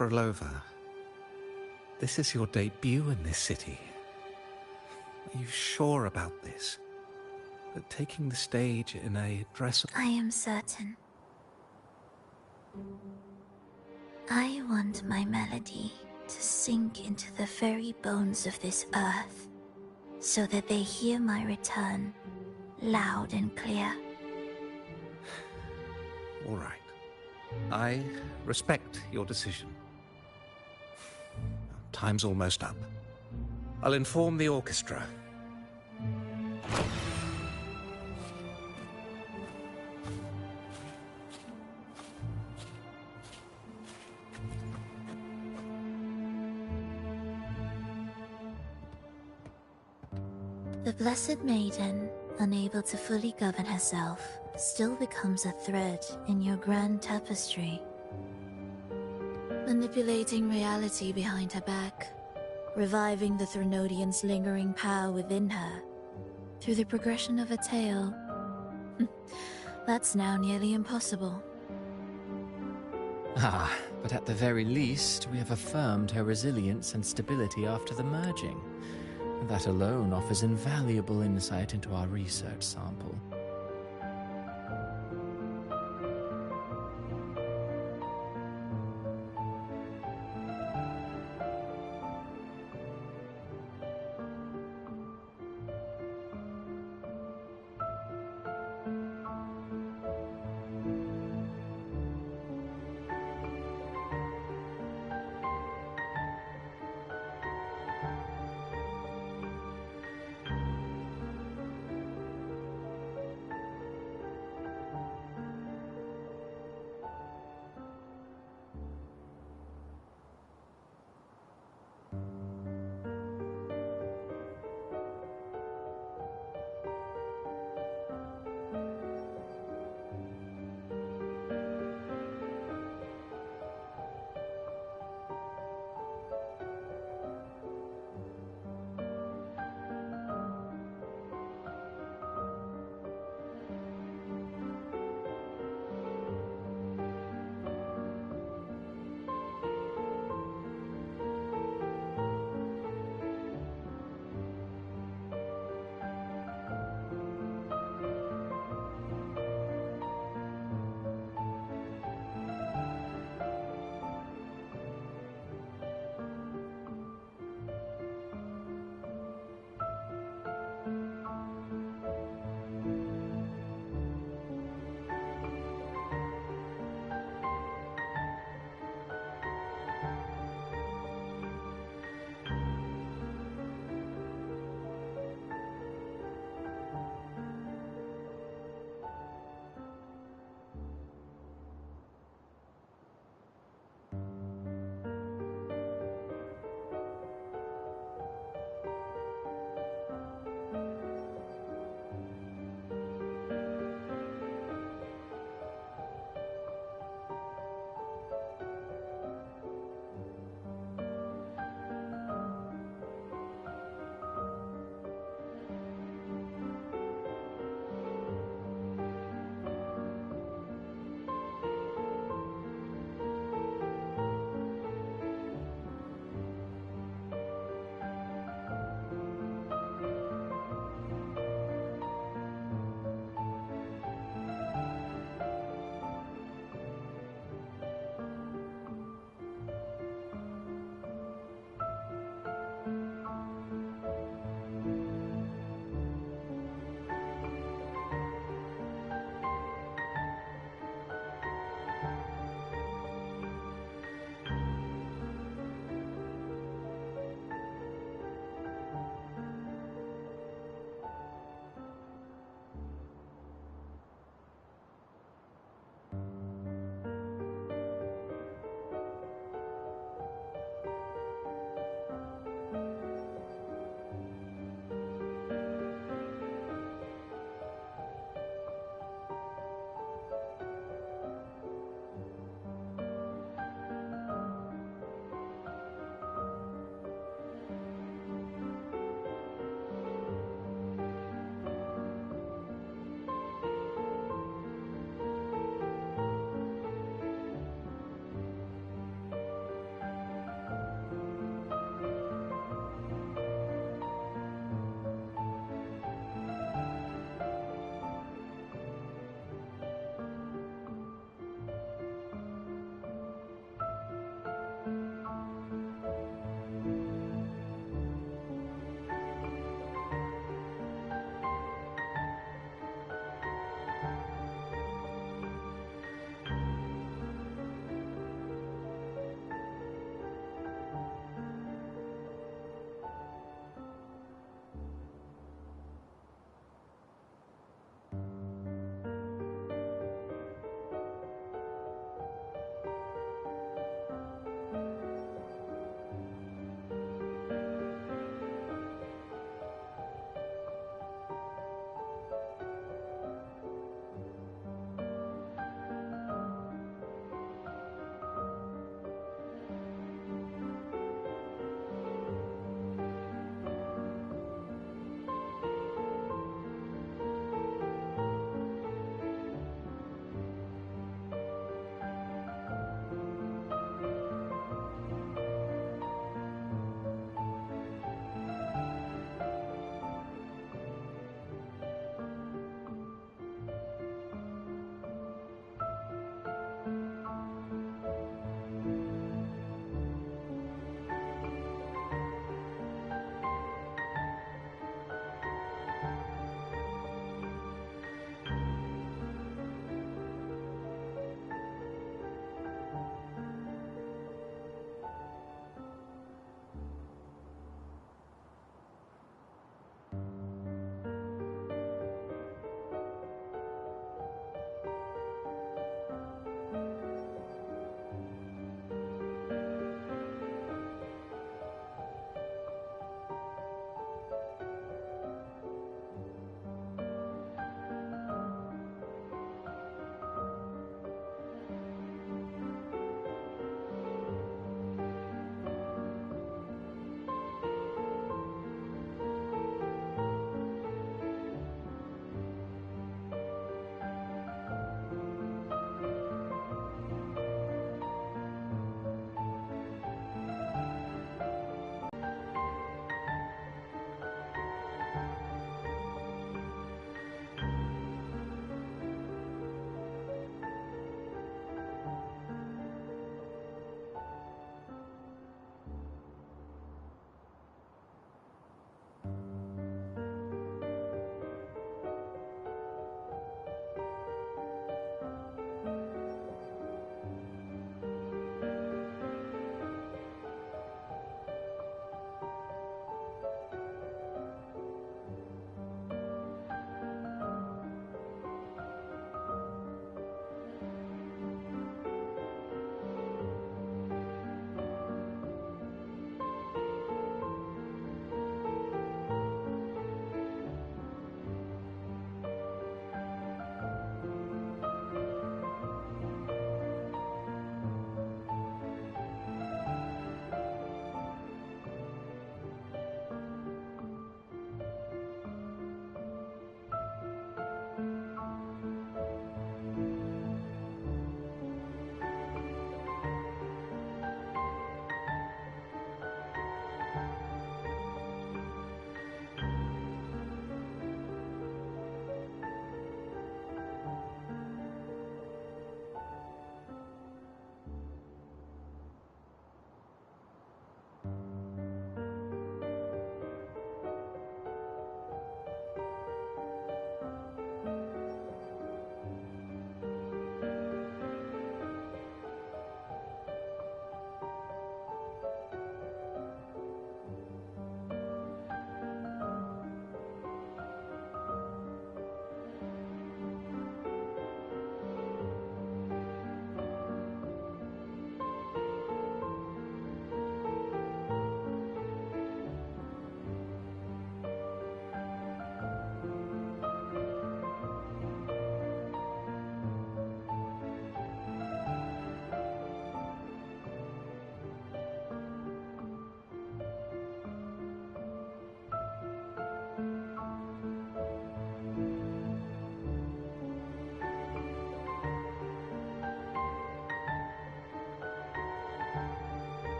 Frolova, this is your debut in this city. Are you sure about this? That taking the stage in a dress... I am certain. I want my melody to sink into the very bones of this earth, so that they hear my return, loud and clear. All right. I respect your decision. Time's almost up. I'll inform the orchestra. The Blessed Maiden, unable to fully govern herself, still becomes a thread in your grand tapestry. Manipulating reality behind her back, reviving the Threnodian's lingering power within her, through the progression of a tale. That's now nearly impossible. Ah, but at the very least, we have affirmed her resilience and stability after the merging. That alone offers invaluable insight into our research sample.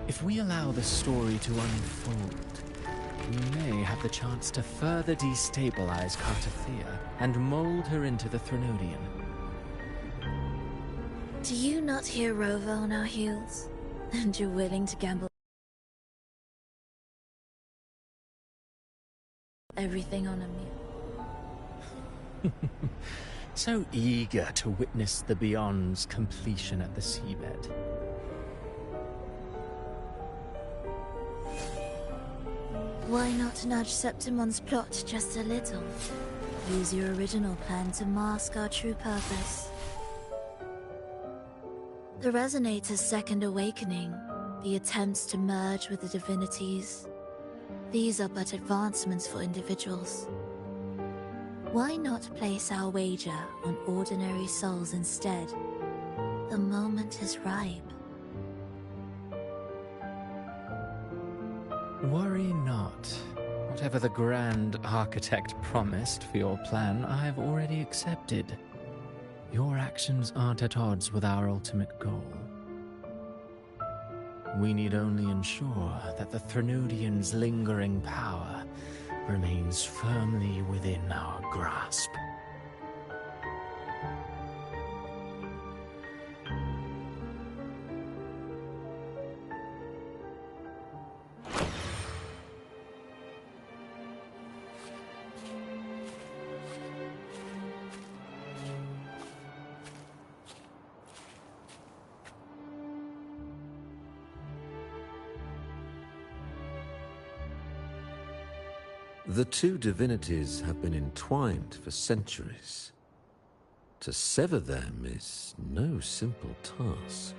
If we allow the story to unfold, we may have the chance to further destabilize Cartathea and mold her into the Threnodian. Do you not hear Rova on our heels? And you're willing to gamble everything on a meal? So eager to witness the Beyond's completion at the seabed. Why not nudge Septimon's plot just a little? Use your original plan to mask our true purpose. The Resonator's second awakening, the attempts to merge with the divinities, these are but advancements for individuals. Why not place our wager on ordinary souls instead? The moment is ripe. Worry not. Whatever the Grand Architect promised for your plan, I have already accepted. Your actions aren't at odds with our ultimate goal. We need only ensure that the Threnodian's lingering power remains firmly within our grasp. The two divinities have been entwined for centuries. To sever them is no simple task.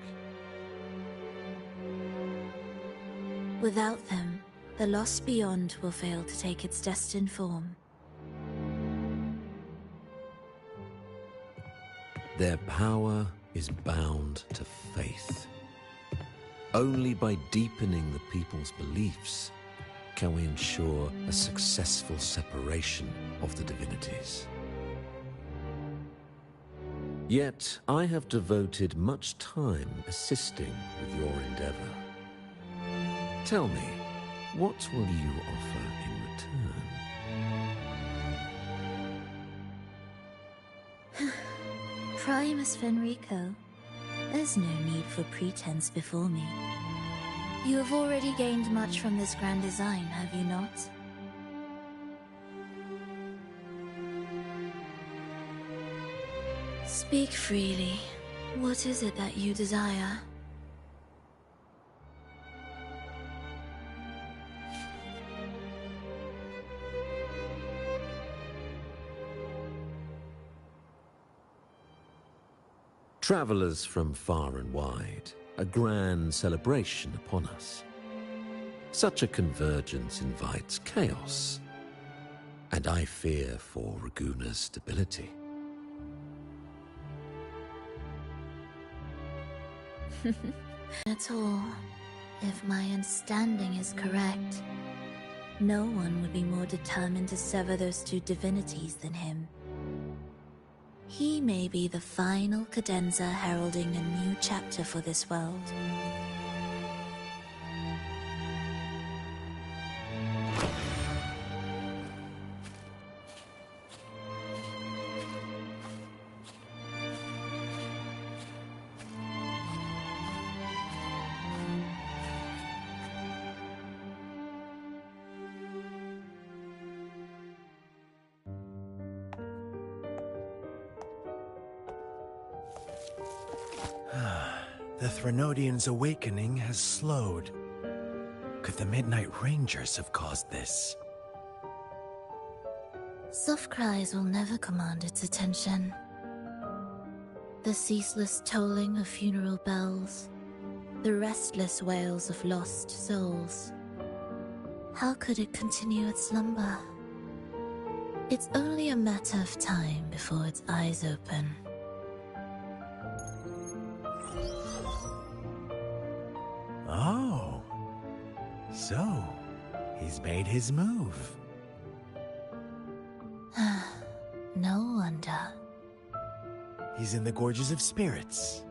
Without them, the lost beyond will fail to take its destined form. Their power is bound to faith. Only by deepening the people's beliefs can we ensure a successful separation of the divinities. Yet, I have devoted much time assisting with your endeavor. Tell me, what will you offer in return? Primus Fenrico, there's no need for pretense before me. You have already gained much from this grand design, have you not? Speak freely. What is it that you desire? Travelers from far and wide, a grand celebration upon us. Such a convergence invites chaos, and I fear for Raguna's stability. At all. If my understanding is correct, no one would be more determined to sever those two divinities than him. He may be the final cadenza heralding a new chapter for this world. The Threnodian's awakening has slowed. Could the Midnight Rangers have caused this? Soft cries will never command its attention. The ceaseless tolling of funeral bells, the restless wails of lost souls. How could it continue its slumber? It's only a matter of time before its eyes open. Oh. So, he's made his move. No wonder. He's in the Gorges of Spirits.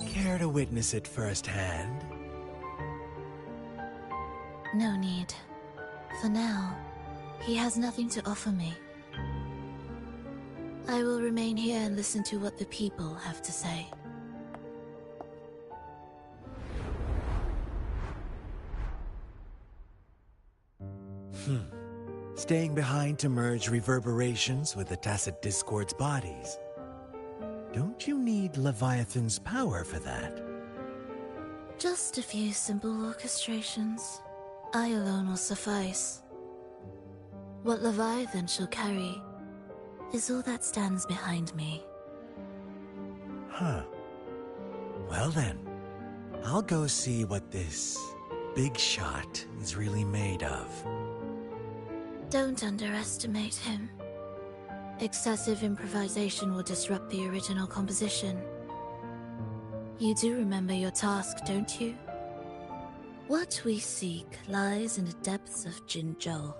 Care to witness it firsthand? No need. For now, he has nothing to offer me. I will remain here and listen to what the people have to say. Staying behind to merge reverberations with the tacit discord's bodies. Don't you need Leviathan's power for that? Just a few simple orchestrations. I alone will suffice. What Leviathan shall carry is all that stands behind me. Huh. Well then, I'll go see what this big shot is really made of. Don't underestimate him. Excessive improvisation will disrupt the original composition. You do remember your task, don't you? What we seek lies in the depths of Jinzhou.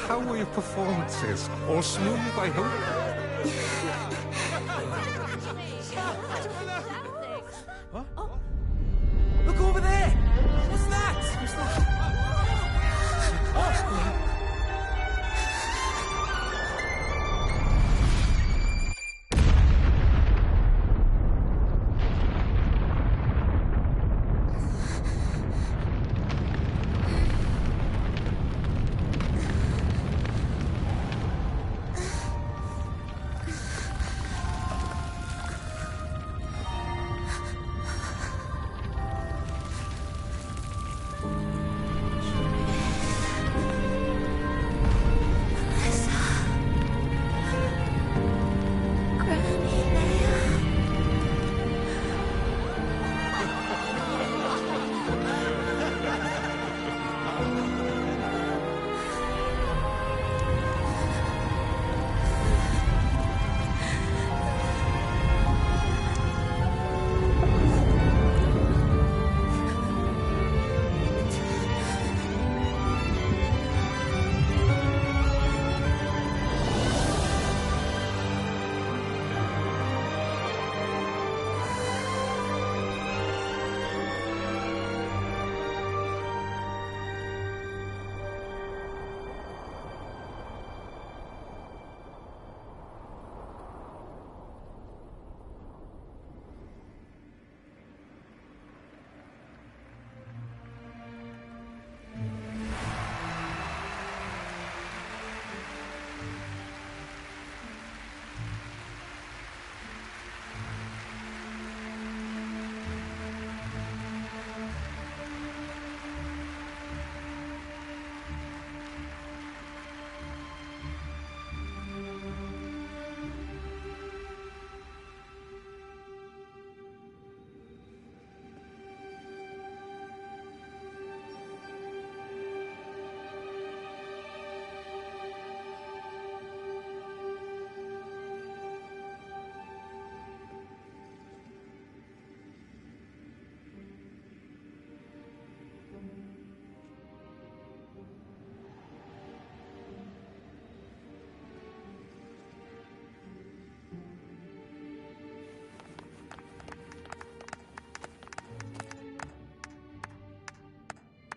How were your performances? All smooth, I hope? Look over there! What's that?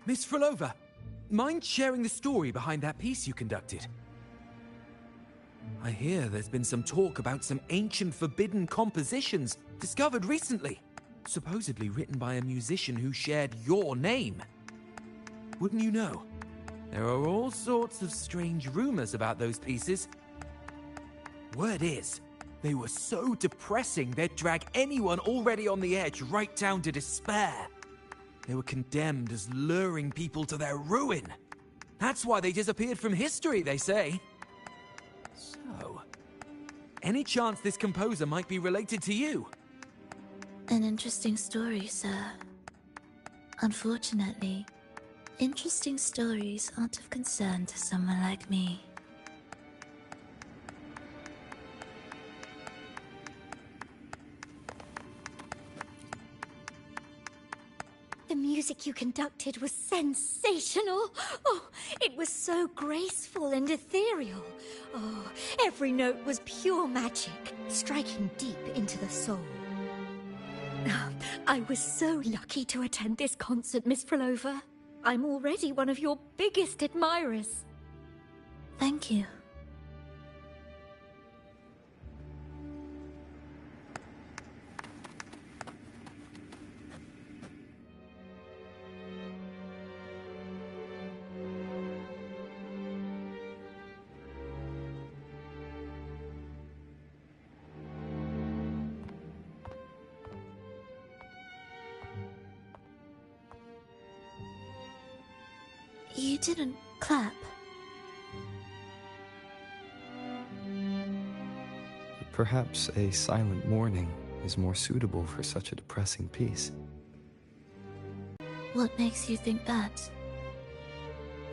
Miss Frolova, mind sharing the story behind that piece you conducted? I hear there's been some talk about some ancient forbidden compositions discovered recently, supposedly written by a musician who shared your name. Wouldn't you know, there are all sorts of strange rumors about those pieces. Word is, they were so depressing they'd drag anyone already on the edge right down to despair. They were condemned as luring people to their ruin. That's why they disappeared from history, they say. So, any chance this composer might be related to you? An interesting story, sir. Unfortunately, interesting stories aren't of concern to someone like me. The music you conducted was sensational. Oh, it was so graceful and ethereal. Oh, every note was pure magic, striking deep into the soul. I was so lucky to attend this concert, Miss Frolova. I'm already one of your biggest admirers. Thank you. You didn't clap. Perhaps a silent mourning is more suitable for such a depressing piece. What makes you think that?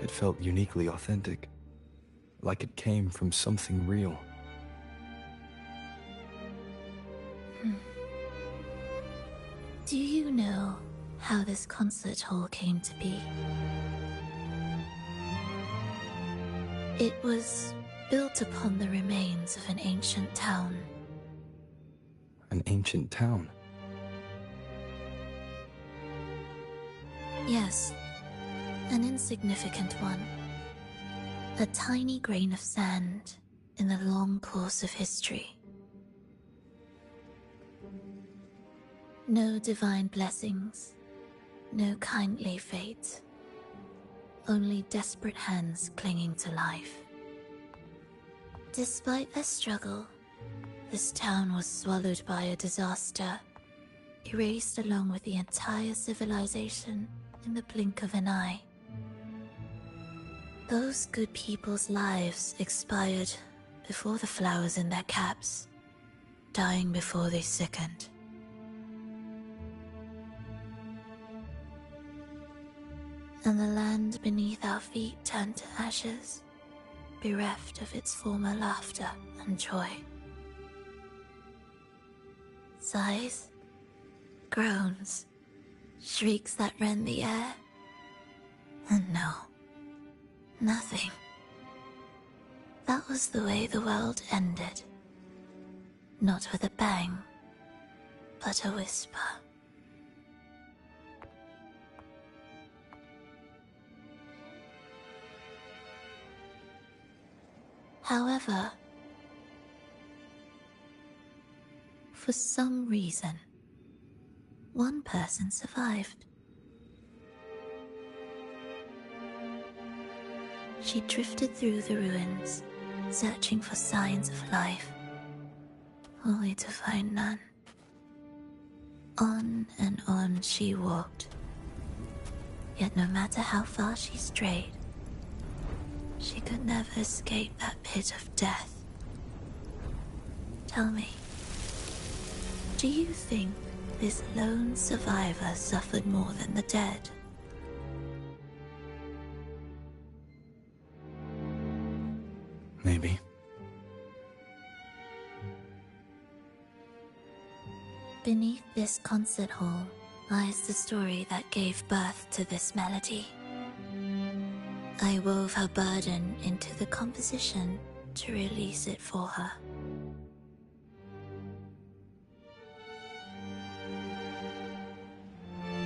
It felt uniquely authentic, like it came from something real. Do you know how this concert hall came to be? It was built upon the remains of an ancient town. An ancient town? Yes, an insignificant one. A tiny grain of sand in the long course of history. No divine blessings, no kindly fate. Only desperate hands clinging to life. Despite their struggle, this town was swallowed by a disaster, erased along with the entire civilization in the blink of an eye. Those good people's lives expired before the flowers in their caps, dying before they sickened. And the land beneath our feet turned to ashes, bereft of its former laughter and joy. Sighs, groans, shrieks that rend the air. And no, nothing. That was the way the world ended. Not with a bang, but a whisper. However, for some reason, one person survived. She drifted through the ruins, searching for signs of life, only to find none. On and on she walked, yet no matter how far she strayed, she could never escape that pit of death. Tell me, do you think this lone survivor suffered more than the dead? Maybe. Beneath this concert hall lies the story that gave birth to this melody. I wove her burden into the composition to release it for her.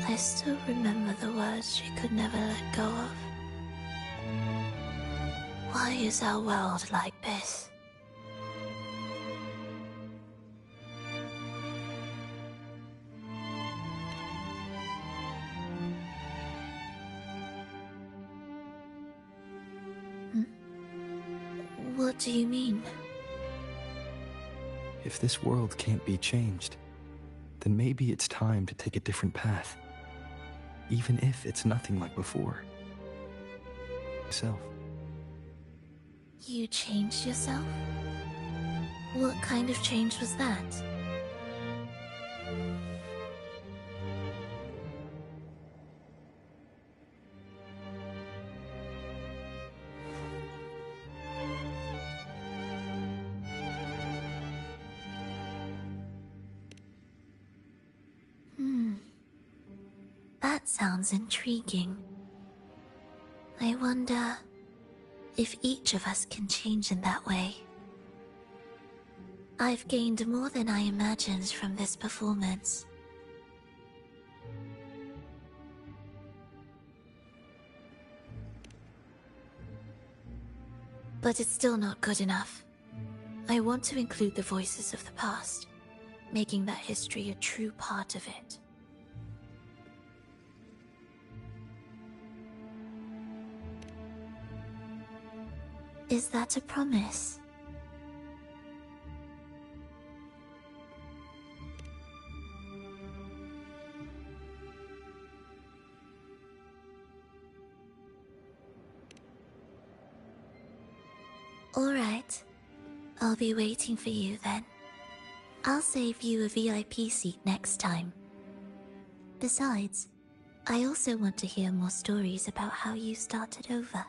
I I still remember the words she could never let go of. Why is our world like this? What do you mean? If this world can't be changed, then maybe it's time to take a different path. Even if it's nothing like before. Myself. You changed yourself? What kind of change was that? That sounds intriguing. I wonder if each of us can change in that way. I've gained more than I imagined from this performance. But it's still not good enough. I want to include the voices of the past, making that history a true part of it. Is that a promise? All right. I'll be waiting for you then. I'll save you a VIP seat next time. Besides, I also want to hear more stories about how you started over.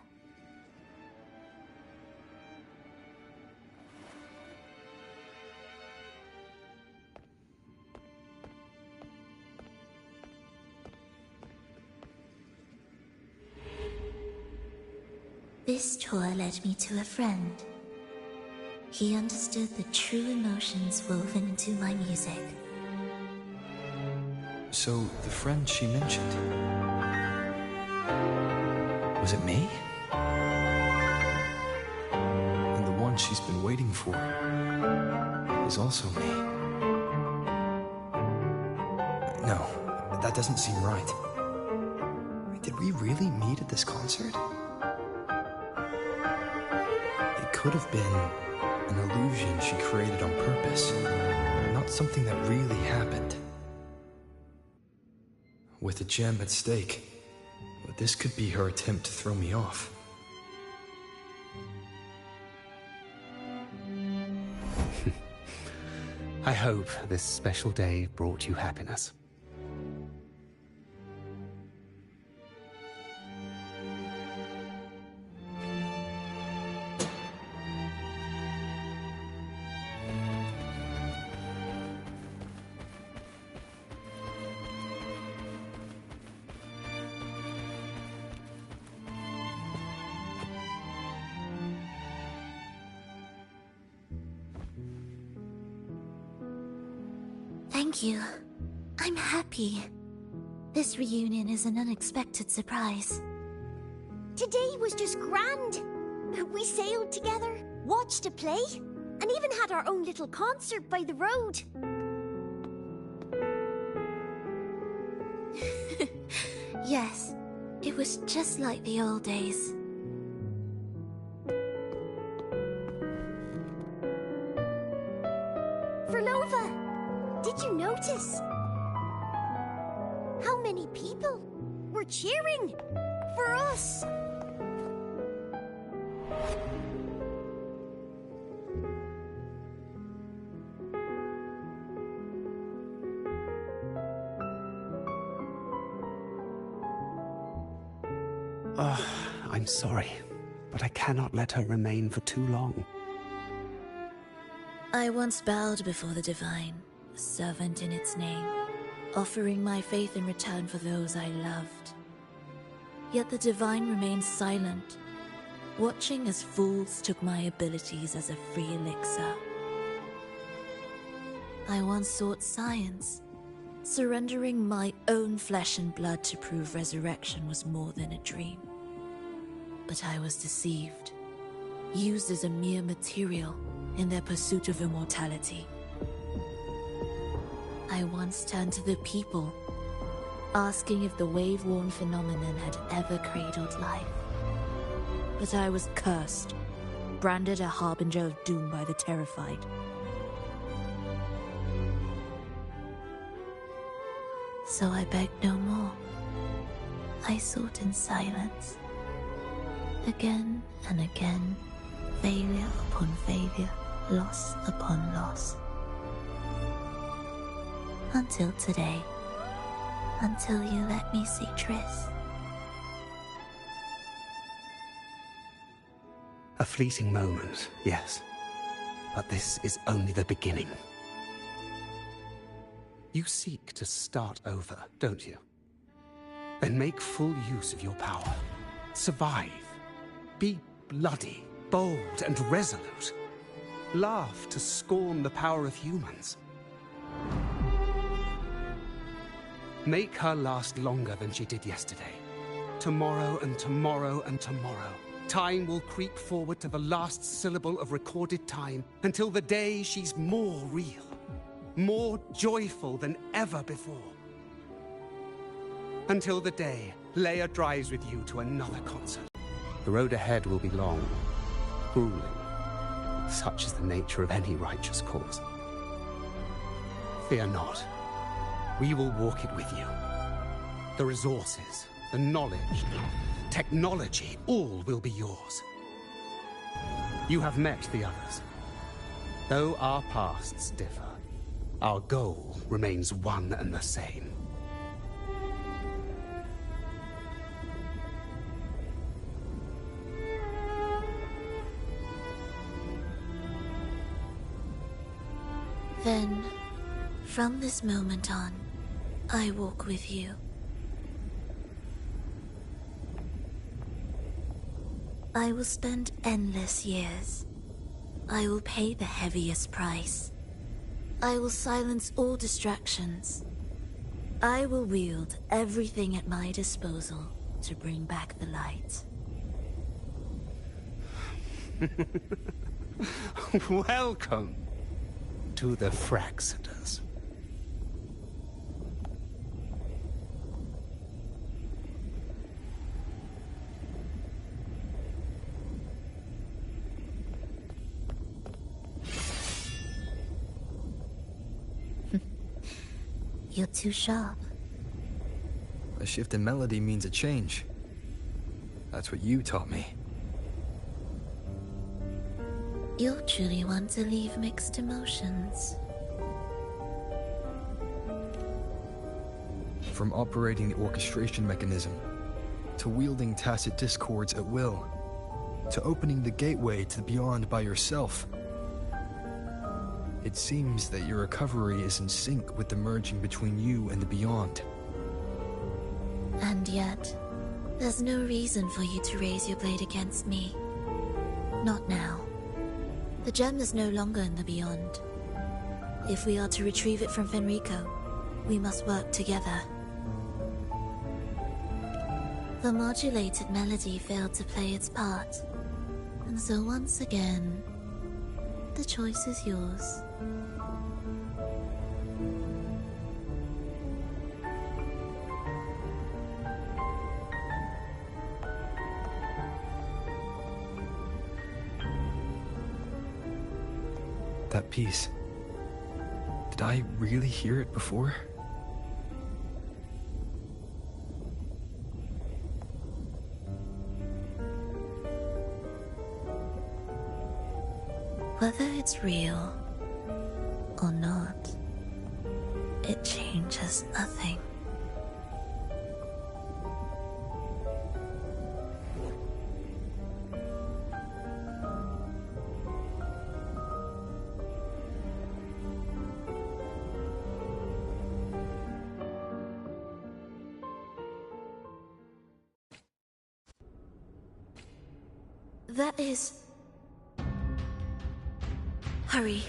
This tour led me to a friend. He understood the true emotions woven into my music. So, the friend she mentioned... was it me? And the one she's been waiting for is also me. No, that doesn't seem right. Did we really meet at this concert? It could have been an illusion she created on purpose, not something that really happened. With a gem at stake, but this could be her attempt to throw me off. I hope this special day brought you happiness. Thank you. I'm happy. This reunion is an unexpected surprise. Today was just grand. We sailed together, watched a play, and even had our own little concert by the road. Yes, it was just like the old days. Did you notice? How many people were cheering for us? I'm sorry, but I cannot let her remain for too long. I once bowed before the Divine, a servant in its name, offering my faith in return for those I loved. Yet the Divine remained silent, watching as fools took my abilities as a free elixir. I once sought science, Surrendering my own flesh and blood to prove resurrection was more than a dream. But I was deceived, used as a mere material in their pursuit of immortality. I once turned to the people, asking if the wave-worn phenomenon had ever cradled life. But I was cursed, branded a harbinger of doom by the terrified. So I begged no more. I sought in silence. Again and again, failure upon failure, loss upon loss. Until today. Until you let me see Triss. A fleeting moment, yes. But this is only the beginning. You seek to start over, don't you? Then make full use of your power. Survive. Be bloody, bold, and resolute. Laugh to scorn the power of humans. Make her last longer than she did yesterday. Tomorrow and tomorrow and tomorrow. Time will creep forward to the last syllable of recorded time until the day she's more real, more joyful than ever before. Until the day Leia drives with you to another concert. The road ahead will be long, grueling. Such is the nature of any righteous cause. Fear not. We will walk it with you. The resources, the knowledge, technology, all will be yours. You have met the others. Though our pasts differ, our goal remains one and the same. Then, from this moment on, I walk with you. I will spend endless years. I will pay the heaviest price. I will silence all distractions. I will wield everything at my disposal to bring back the light. Welcome to the Fraxiters. You're too sharp. A shift in melody means a change. That's what you taught me. You're truly one to leave mixed emotions. From operating the orchestration mechanism, to wielding tacit discords at will, to opening the gateway to the beyond by yourself. It seems that your recovery is in sync with the merging between you and the beyond. And yet, there's no reason for you to raise your blade against me. Not now. The gem is no longer in the beyond. If we are to retrieve it from Fenrico, we must work together. The modulated melody failed to play its part, and so once again, the choice is yours. That piece. Did I really hear it before? Whether it's real or not, it changes nothing. That is... Hurry.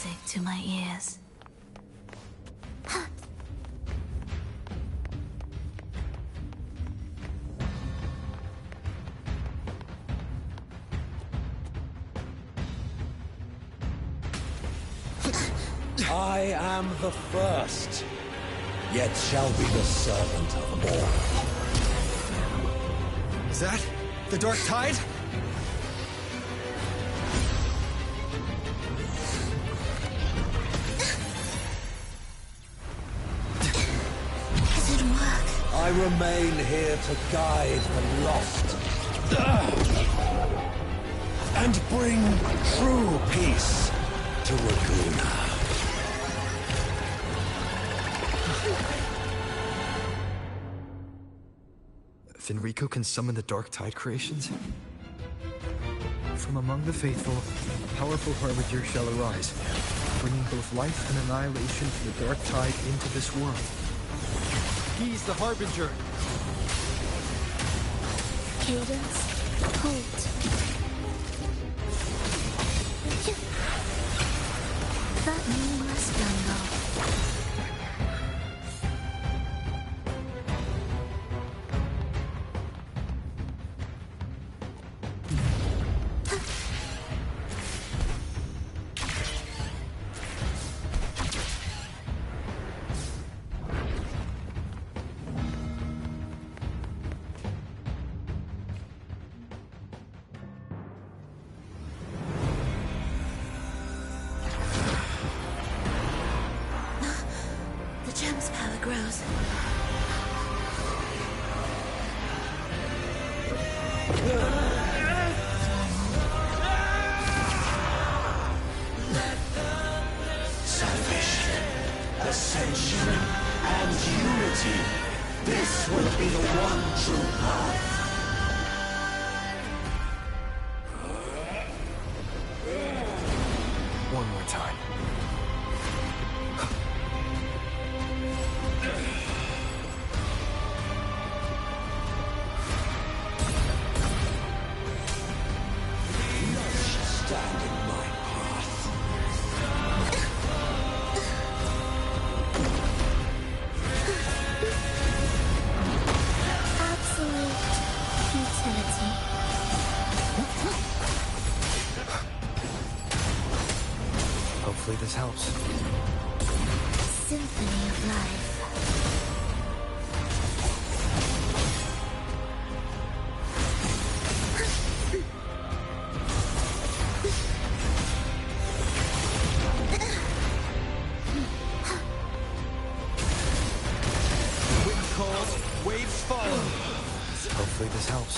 music to my ears. I am the first, yet shall be the servant of all. Is that the Dark Tide? It didn't work. I remain here to guide the lost and bring true peace to Laguna. Fenrico can summon the Dark Tide creations? From among the faithful, a powerful harbinger shall arise, bringing both life and annihilation to the Dark Tide into this world. He's the harbinger. Cadence, hold. That meaningless jungle. The gem's power grows. Salvation, ascension, and unity. This will be the one true path. One more time. Stand in my path. Absolute futility. Hopefully this helps. Symphony of life. Wind calls, waves follow. Hopefully this helps.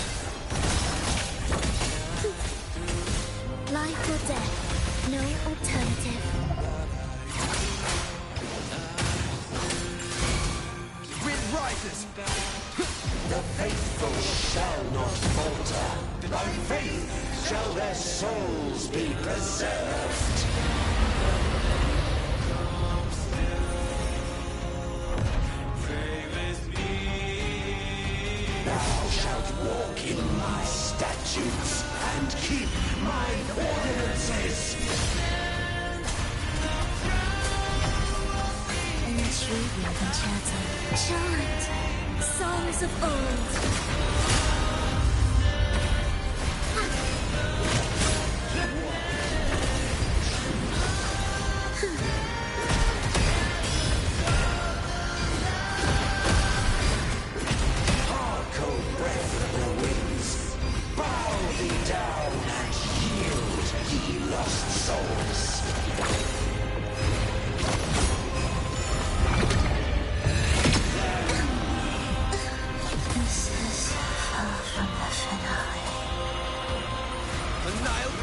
Life or death. No alternative. Wind rises. The faithful shall not falter. By faith shall their souls be preserved. Thou shalt walk in my statutes and keep my ordinances. Intriguing concerto. Chant. Songs of old. Cold breath of the winds, bow thee down and yield, ye lost souls. This is far from the finale.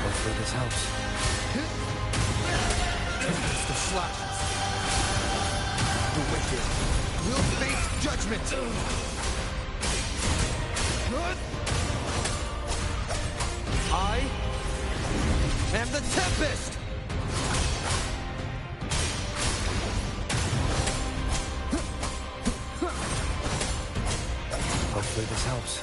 Hopefully this helps. It's the slashes. The wicked will face judgment. I am the Tempest. Hopefully this helps.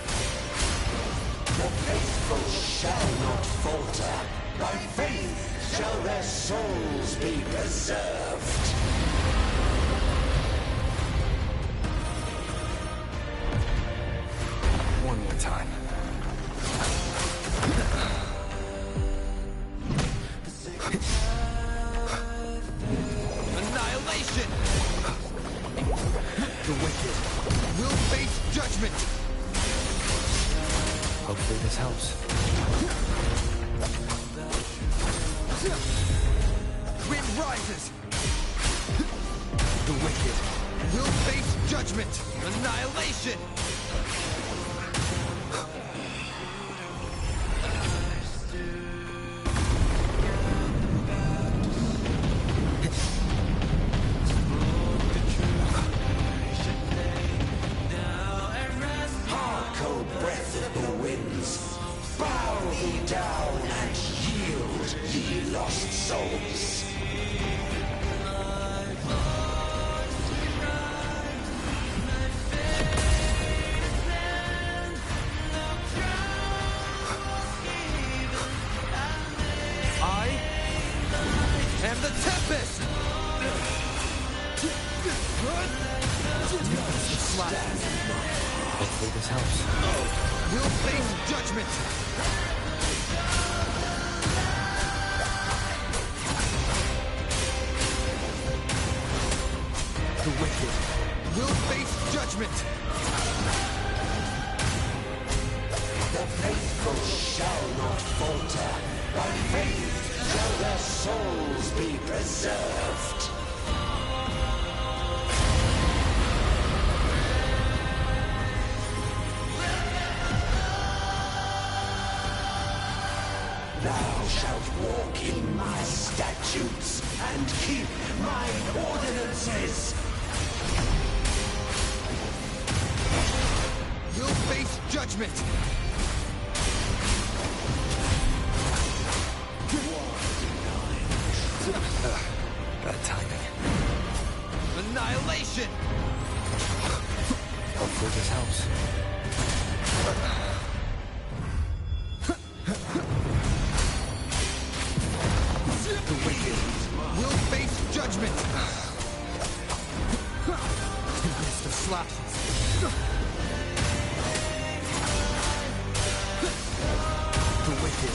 The faithful shall not falter. By faith shall their souls be preserved. One more time. Annihilation! The wicked will face judgment! Hopefully this helps. Wind rises! The wicked will face judgment! Annihilation! Hopefully this helps. We'll face judgment! The wicked will face judgment! The faithful shall not falter. By faith shall their souls be preserved. Thou shalt walk in my statutes and keep my ordinances. You'll face judgment! Bad timing. Annihilation! Hopefully this helps. The wicked will face judgment! Tempest of slashes! The wicked.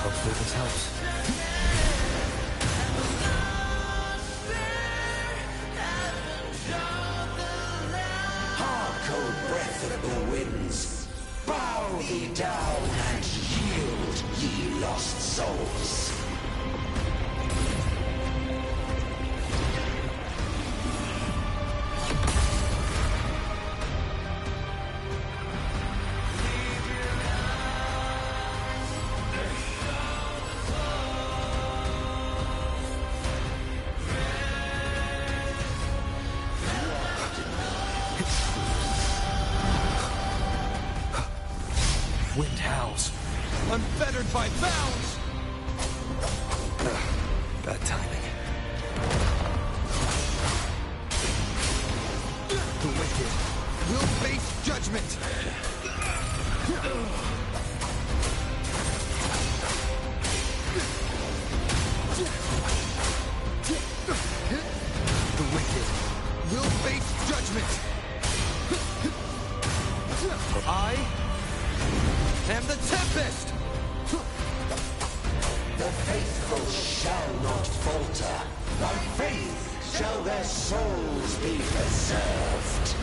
Hopefully this helps. Hark, O breath of the winds. Bow thee down and yield, ye lost souls. Wind howls, unfettered by bounds! Bad timing. The wicked will face judgment! The wicked will face judgment! I am the Tempest! The faithful shall not falter. By faith shall their souls be preserved.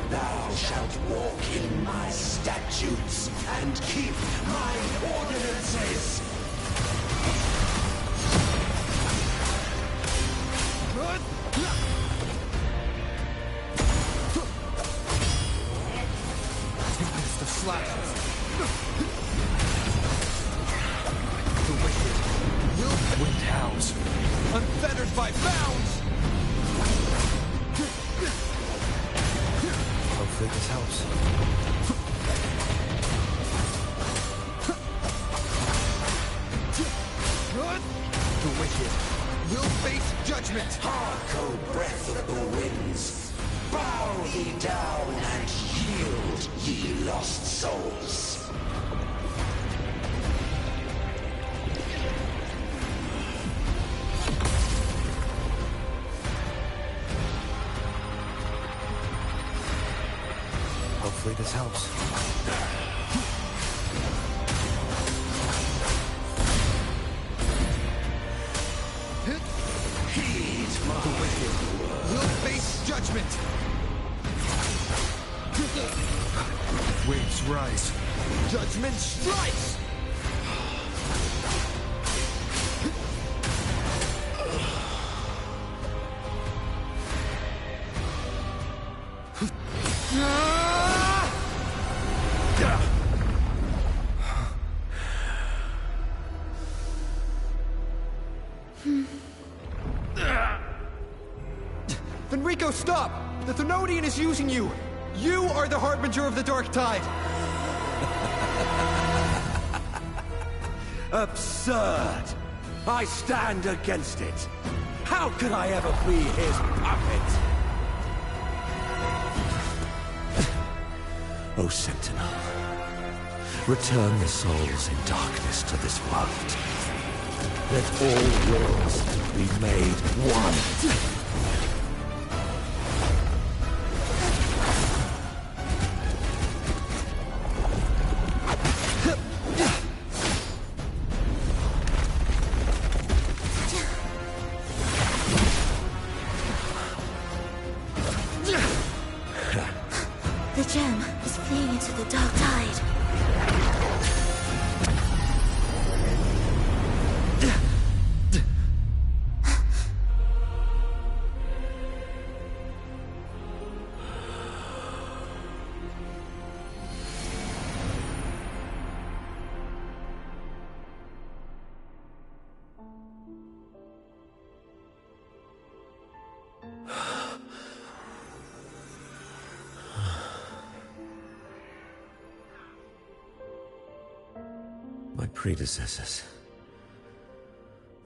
Thou shalt walk in my statutes and keep my ordinances. Tempest of slashes. The wicked will wind howls, unfettered by bounds! Hopefully this helps. The wicked will face judgment! Hark, O breath of the winds. Bow thee down and yield, ye lost souls. Hopefully this helps. Heed my will. You'll face judgment! Waves rise. Judgment strikes! Fenrico, stop! The Thenodian is using you! You are the harbinger of the Dark Tide! Absurd! I stand against it. How could I ever be his puppet? O Sentinel, return the souls in darkness to this world. Let all worlds be made one. The gem is fleeing into the Dark Tide. My predecessors.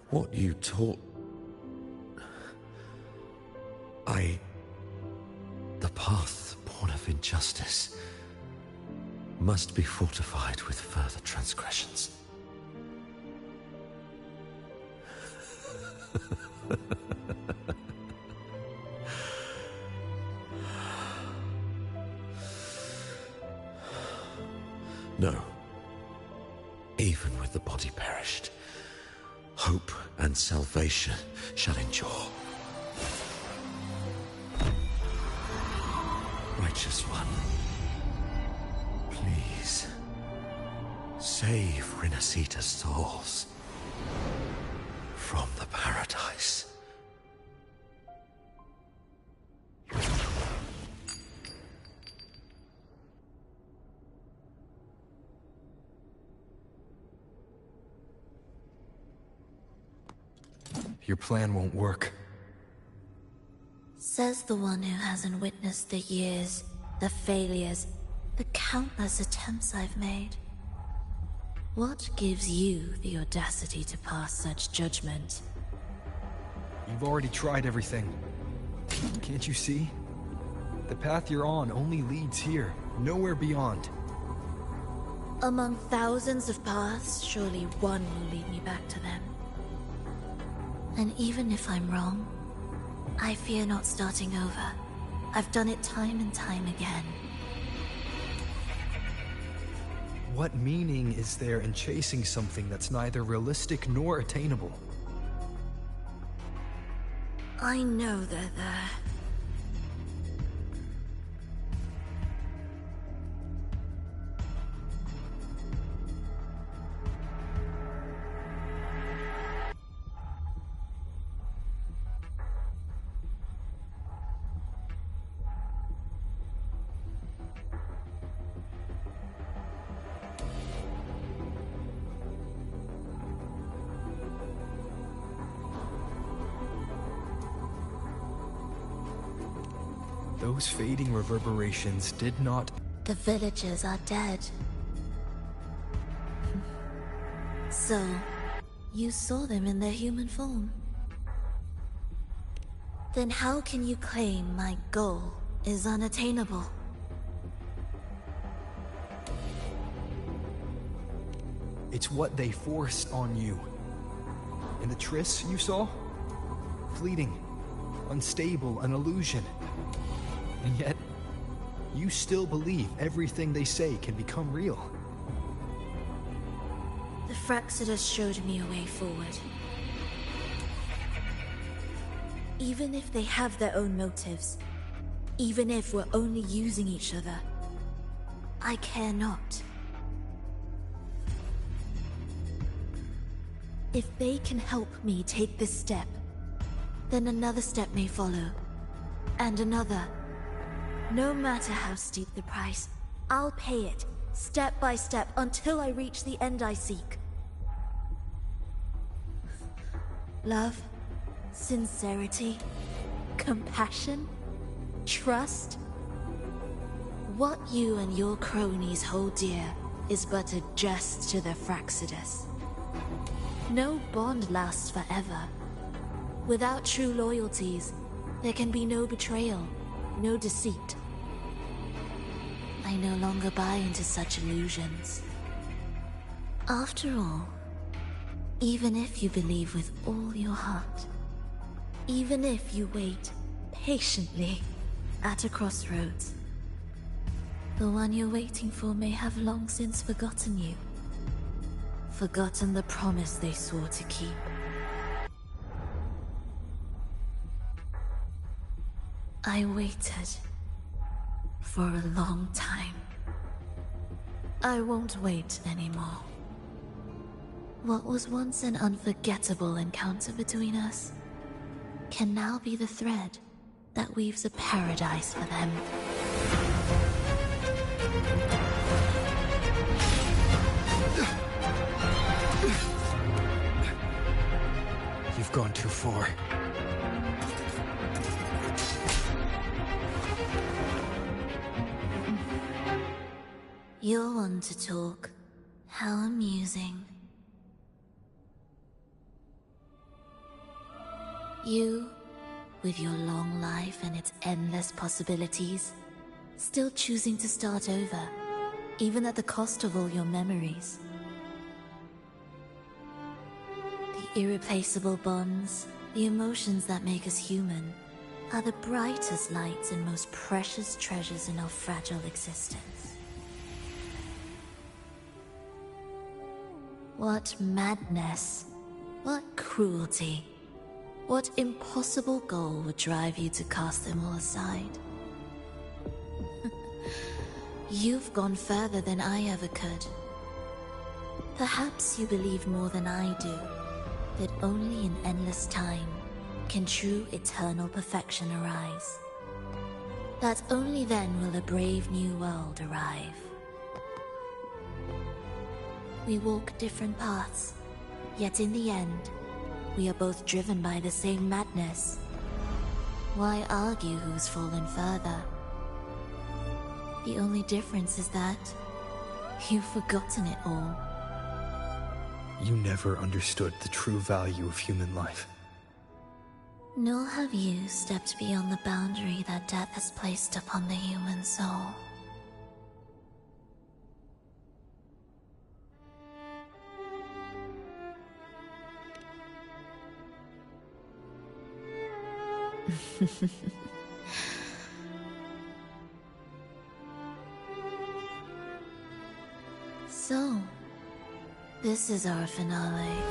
What you taught... The path born of injustice must be fortified with further transgressions. No. Even with the body perished, hope and salvation shall endure. Righteous One, please, save Renacita's souls from the paradise. Your plan won't work. Says the one who hasn't witnessed the years, the failures, the countless attempts I've made. What gives you the audacity to pass such judgment? You've already tried everything. Can't you see? The path you're on only leads here, nowhere beyond. Among thousands of paths, surely one will lead me back to them. And even if I'm wrong, I fear not starting over. I've done it time and time again. What meaning is there in chasing something that's neither realistic nor attainable? I know they're there. Those fading reverberations did not... The villagers are dead. So, you saw them in their human form. Then how can you claim my goal is unattainable. It's what they forced on you. And the trysts you saw? Fleeting, unstable, an illusion. And yet, you still believe everything they say can become real. The Fraxidus showed me a way forward. Even if they have their own motives, even if we're only using each other, I care not. If they can help me take this step, then another step may follow, and another. No matter how steep the price, I'll pay it, step by step, until I reach the end I seek. Love, sincerity, compassion, trust. What you and your cronies hold dear is but a jest to the Fraxidus. No bond lasts forever. Without true loyalties, there can be no betrayal, no deceit. I no longer buy into such illusions. After all, even if you believe with all your heart, even if you wait patiently at a crossroads, the one you're waiting for may have long since forgotten you. Forgotten the promise they swore to keep. I waited for a long time. I won't wait anymore. What was once an unforgettable encounter between us can now be the thread that weaves a paradise for them. You've gone too far. You're one to talk. How amusing. You, with your long life and its endless possibilities, still choosing to start over, even at the cost of all your memories. The irreplaceable bonds, the emotions that make us human, are the brightest lights and most precious treasures in our fragile existence. What madness, what cruelty, what impossible goal would drive you to cast them all aside? You've gone further than I ever could. Perhaps you believe more than I do, that only in endless time can true eternal perfection arise. That only then will a brave new world arrive. We walk different paths, yet in the end, we are both driven by the same madness. Why argue who's fallen further? The only difference is that you've forgotten it all. You never understood the true value of human life. Nor have you stepped beyond the boundary that death has placed upon the human soul. So, this is our finale.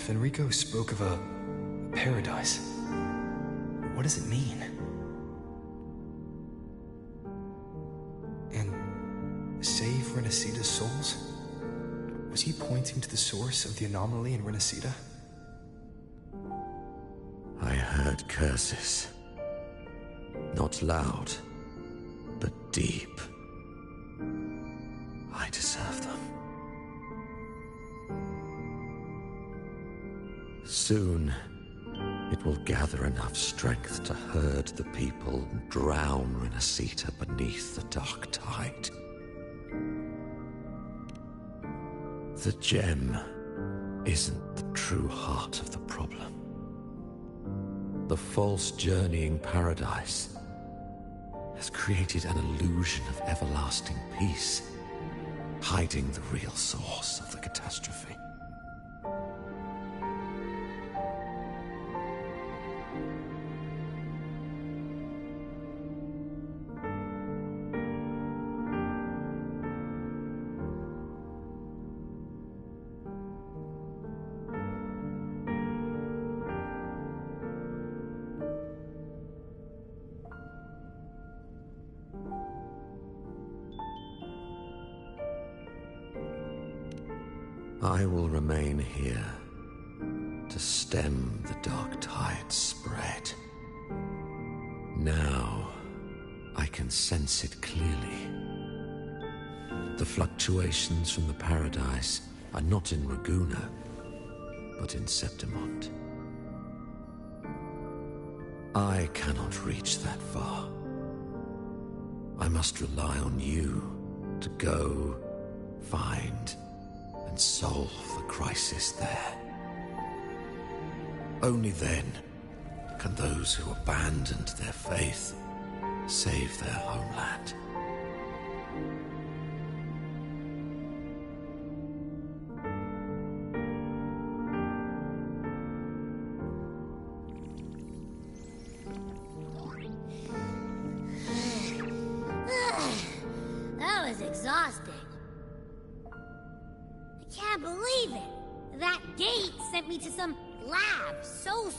Fenrico spoke of a paradise. What does it mean? And save Renacita's souls? Was he pointing to the source of the anomaly in Renacita? I heard curses. Not loud, but deep. I deserve them. Soon, it will gather enough strength to herd the people and drown Renacita beneath the dark tide. The gem isn't the true heart of the problem. The false journeying paradise has created an illusion of everlasting peace, hiding the real source of the catastrophe. I will remain here to stem the dark tide's spread. Now, I can sense it clearly. The fluctuations from the paradise are not in Raguna, but in Septimont. I cannot reach that far. I must rely on you to go, find, and solve the crisis there. Only then can those who abandoned their faith save their homeland. That was exhausting. I can't believe it! That gate sent me to some lab so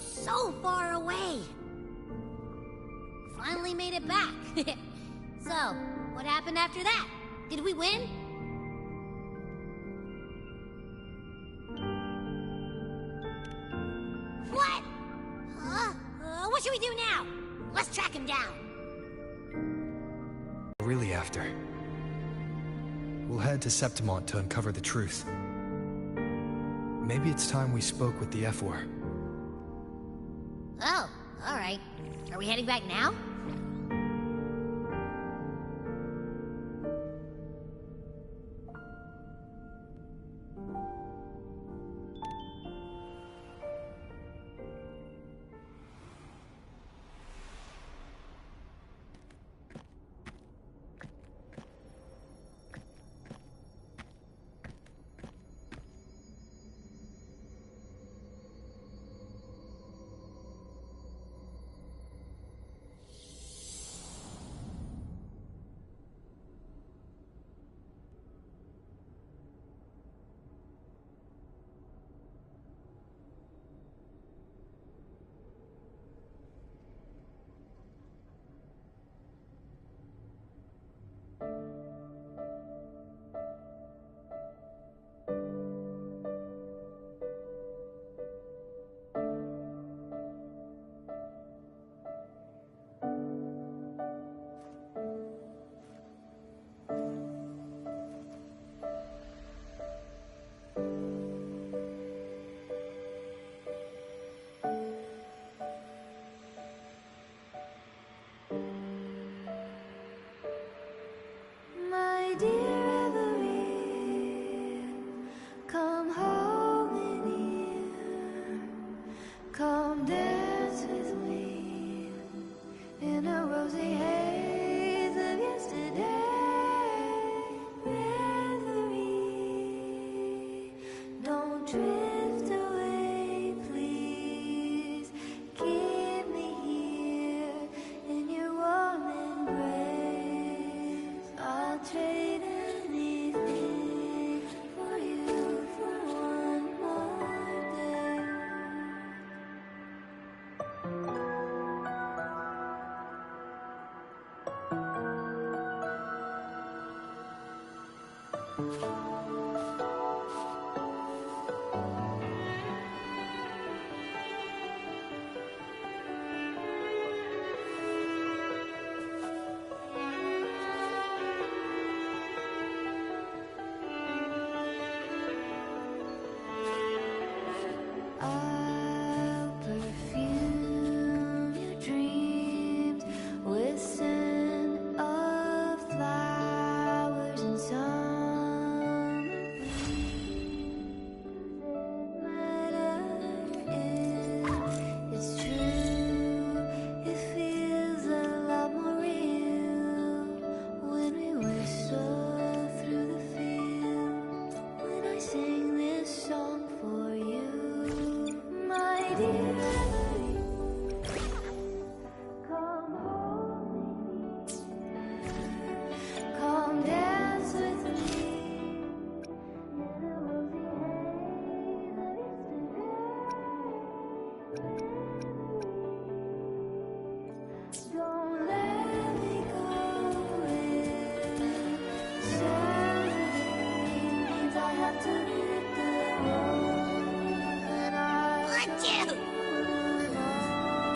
far away. Finally made it back. So, what happened after that? Did we win? What? What should we do now? Let's track him down. Really after? We'll head to Septimont to uncover the truth. Maybe it's time we spoke with the F4. Oh, alright. Are we heading back now? I'll perfume your dreams with scent of flowers and summer breeze. Doesn't matter if it's true, it feels a lot more real when we whistle through the field. When I sing this song for you, my dear, come home with me, come dance with me in the rosy haze of yesterday. Don't let me go in Saturday means I have to hit the road and I Achoo!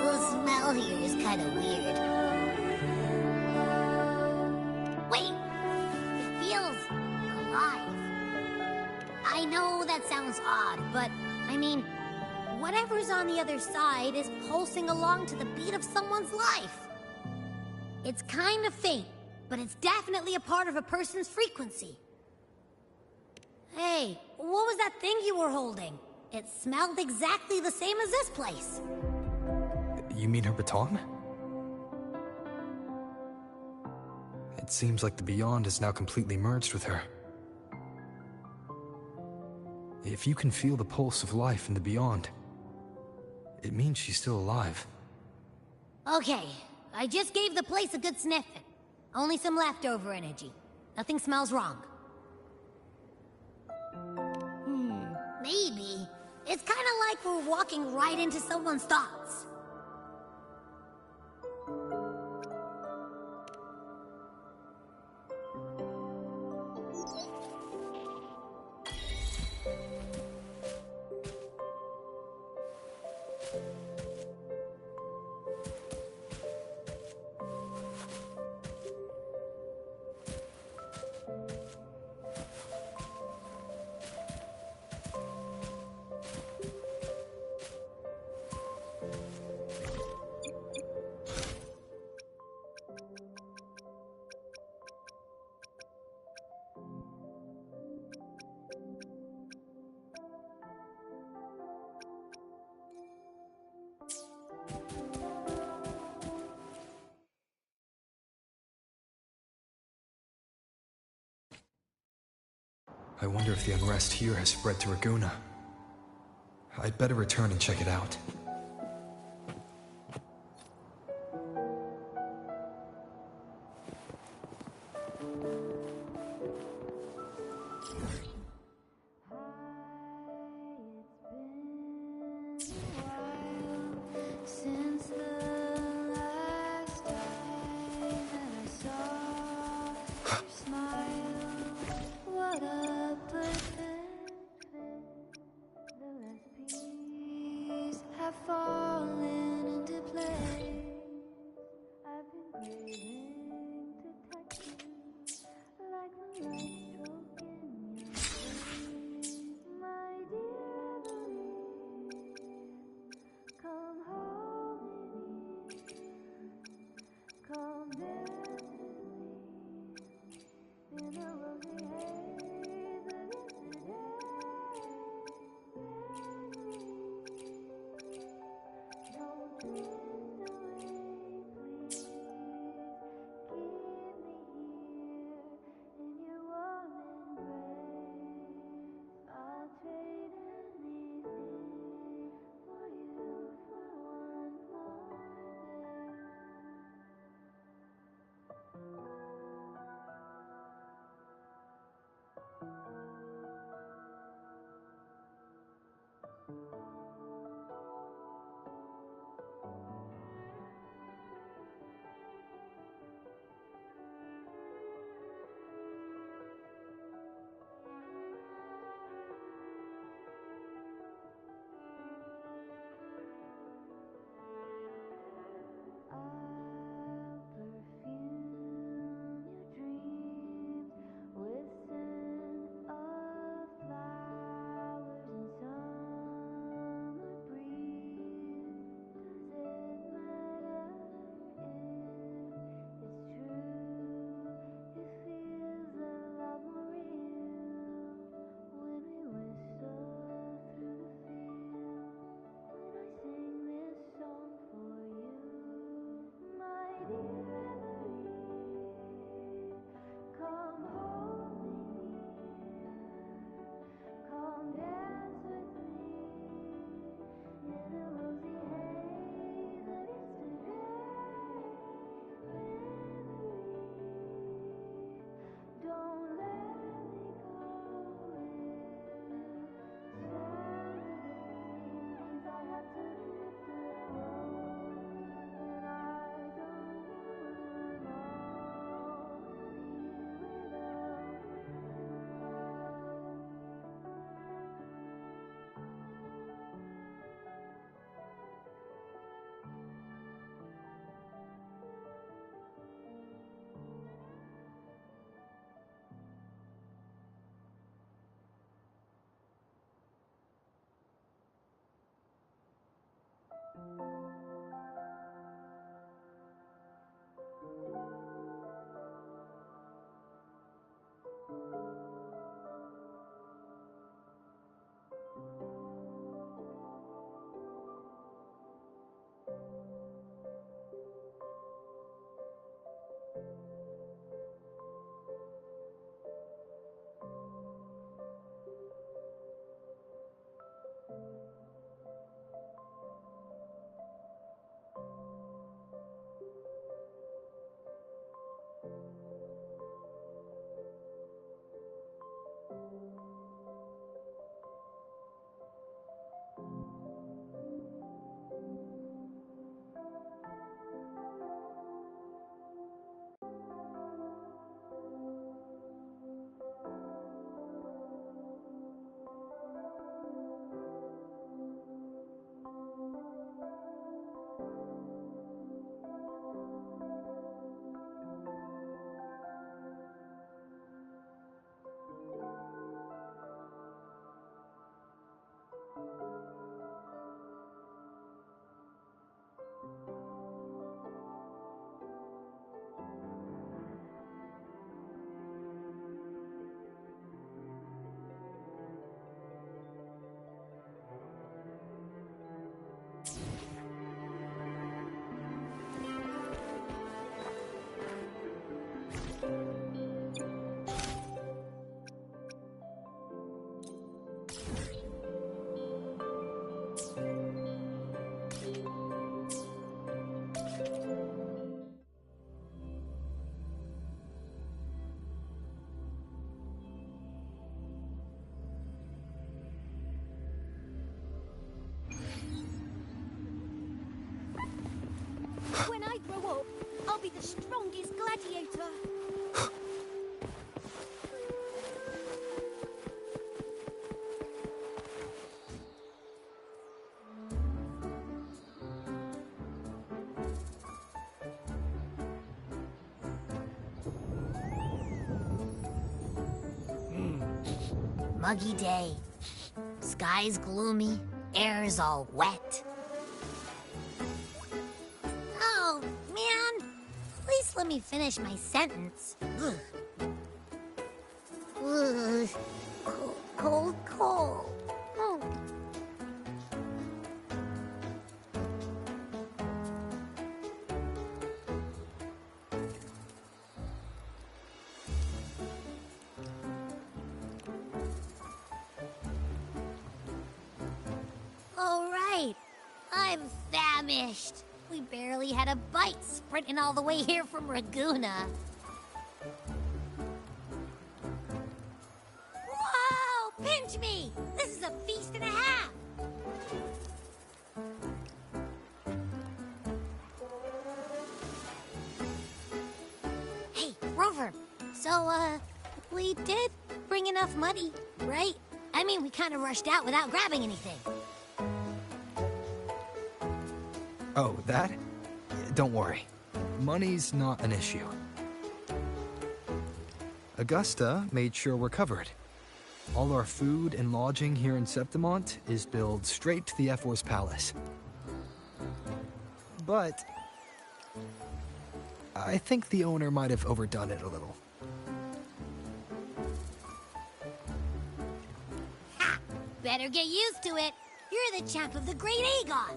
The smell here is kind of weird. Wait! It feels alive. I know that sounds odd, but I mean, whatever's on the other side is pulsing along to the beat of someone's life. It's kind of faint, but it's definitely a part of a person's frequency. Hey, what was that thing you were holding? It smelled exactly the same as this place. You mean her baton? It seems like the Beyond is now completely merged with her. If you can feel the pulse of life in the Beyond, it means she's still alive. Okay, I just gave the place a good sniffing. Only some leftover energy. Nothing smells wrong. Maybe. It's kind of like we're walking right into someone's thoughts. I wonder if the unrest here has spread to Raguna. I'd better return and check it out. Since the last time that I saw your smile, what a perfect fit. The last pieces have fallen into place. I've been craving to touch you like the light stroke in your face, my dear Louise. Come home with me, come dance with me in the rosy haze of yesterday. Don't drift away, please. Keep me here in your warm embrace. I'll trade anything for you for one more day. When I grow up, I'll be the strongest gladiator. Muggy day. Sky's gloomy, air's all wet. Oh, man. At least let me finish my sentence. Ugh. Ugh. Cold, cold, cold. Oh. All right. I'm famished. We barely had a bite sprinting all the way here from Raguna. Whoa! Pinch me! This is a feast and a half! Hey, Rover. So, we did bring enough money, right? I mean, we kind of rushed out without grabbing anything. Oh, that? Don't worry. Money's not an issue. Augusta made sure we're covered. All our food and lodging here in Septimont is billed straight to the F-Force Palace. But I think the owner might have overdone it a little. Ha! Better get used to it. You're the champ of the Great Aegon.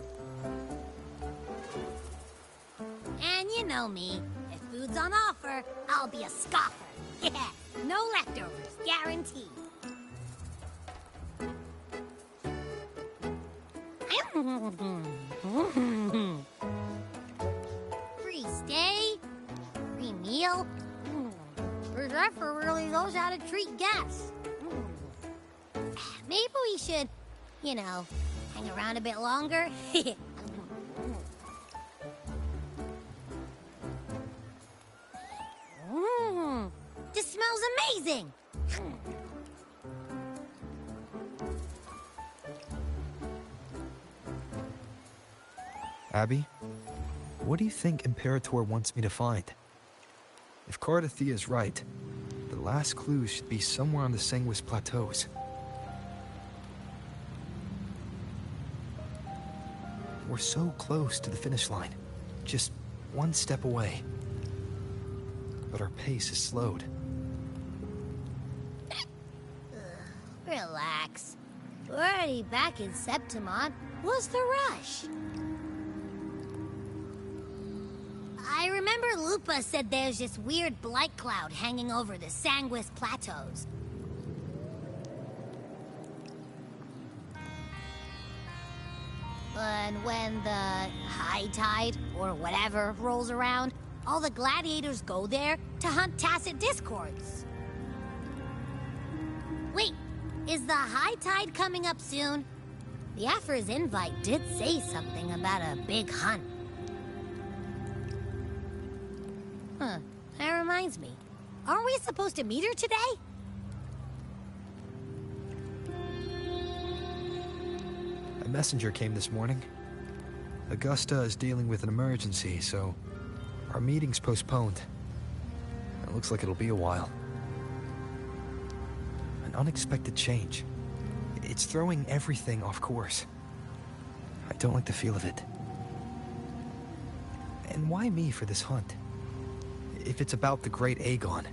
And you know me. If food's on offer, I'll be a scoffer. Yeah, no leftovers, guaranteed. Free stay, free meal. Zephyr really knows how to treat guests. Maybe we should, you know, hang around a bit longer. This smells amazing! Abby, what do you think Imperator wants me to find? If Cardathea's right, the last clues should be somewhere on the Sanguis Plateaus. We're so close to the finish line, just one step away. But our pace is slowed. Relax. We're already back in Septimont. What's the rush? I remember Lupa said there's this weird blight cloud hanging over the Sanguis Plateaus. And when the high tide, or whatever, rolls around, all the gladiators go there to hunt tacit discords. Wait, is the high tide coming up soon? The Aphor's invite did say something about a big hunt. Huh, that reminds me. Aren't we supposed to meet her today? A messenger came this morning. Augusta is dealing with an emergency, so our meeting's postponed. It looks like it'll be a while. An unexpected change. It's throwing everything off course. I don't like the feel of it. And why me for this hunt? If it's about the Great Aegon.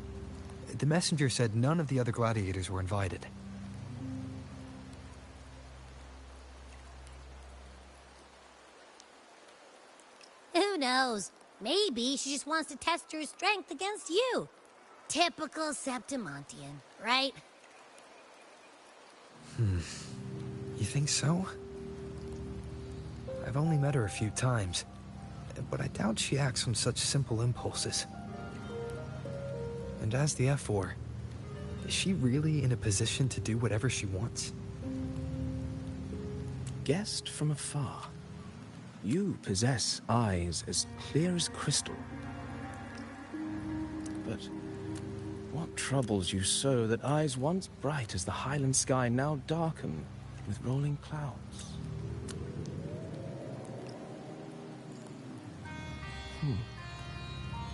The messenger said none of the other gladiators were invited. Who knows? Maybe she just wants to test her strength against you. Typical Septimontian, right? You think so? I've only met her a few times, but I doubt she acts on such simple impulses. And as the F4, is she really in a position to do whatever she wants? Guessed from afar, you possess eyes as clear as crystal. But what troubles you so that eyes once bright as the highland sky now darken with rolling clouds?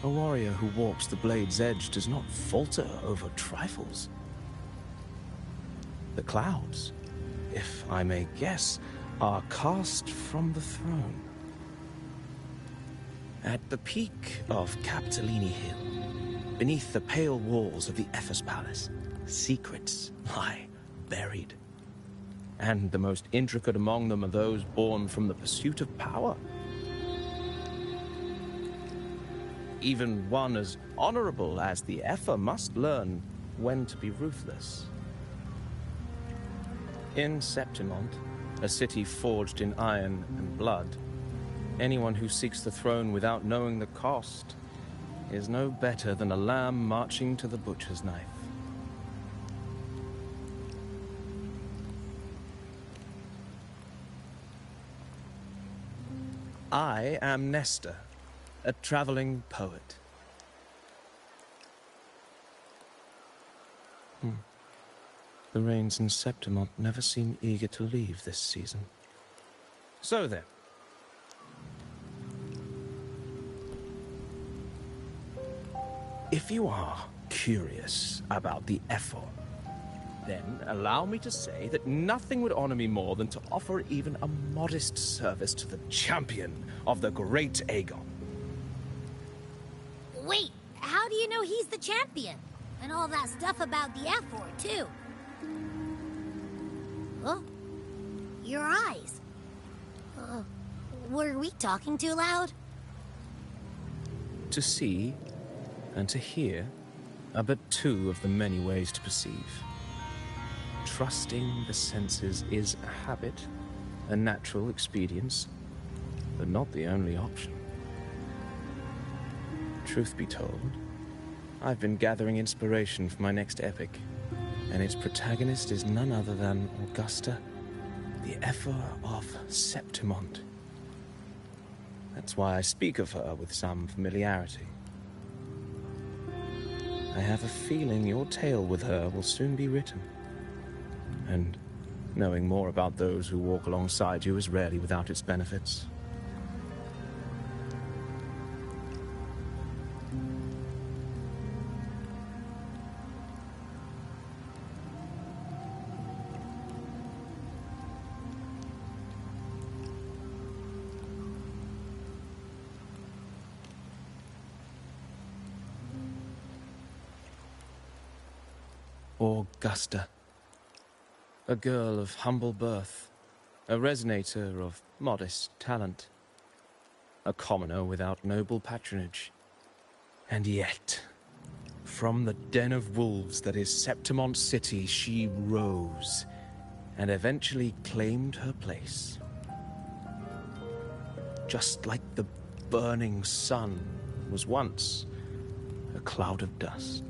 A warrior who walks the blade's edge does not falter over trifles. The clouds, if I may guess, are cast from the throne. At the peak of Capitolini Hill, beneath the pale walls of the Ephes Palace, secrets lie buried. And the most intricate among them are those born from the pursuit of power. Even one as honorable as the Epher must learn when to be ruthless. In Septimont, a city forged in iron and blood, anyone who seeks the throne without knowing the cost is no better than a lamb marching to the butcher's knife. I am Nestor, a traveling poet. The rains in Septimont never seem eager to leave this season. So then. If you are curious about the Epher, then allow me to say that nothing would honor me more than to offer even a modest service to the champion of the Great Aegon. Wait, how do you know he's the champion? And all that stuff about the F4, too. Oh, your eyes. Were we talking too loud? To see and to hear are but two of the many ways to perceive. Trusting the senses is a habit, a natural expedience, but not the only option. Truth be told, I've been gathering inspiration for my next epic, and its protagonist is none other than Augusta, the Epher of Septimont. That's why I speak of her with some familiarity. I have a feeling your tale with her will soon be written. And knowing more about those who walk alongside you is rarely without its benefits. Augusta. A girl of humble birth, a resonator of modest talent, a commoner without noble patronage, And yet, from the den of wolves that is Septimont City, she rose and eventually claimed her place. Just like the burning sun was once a cloud of dust.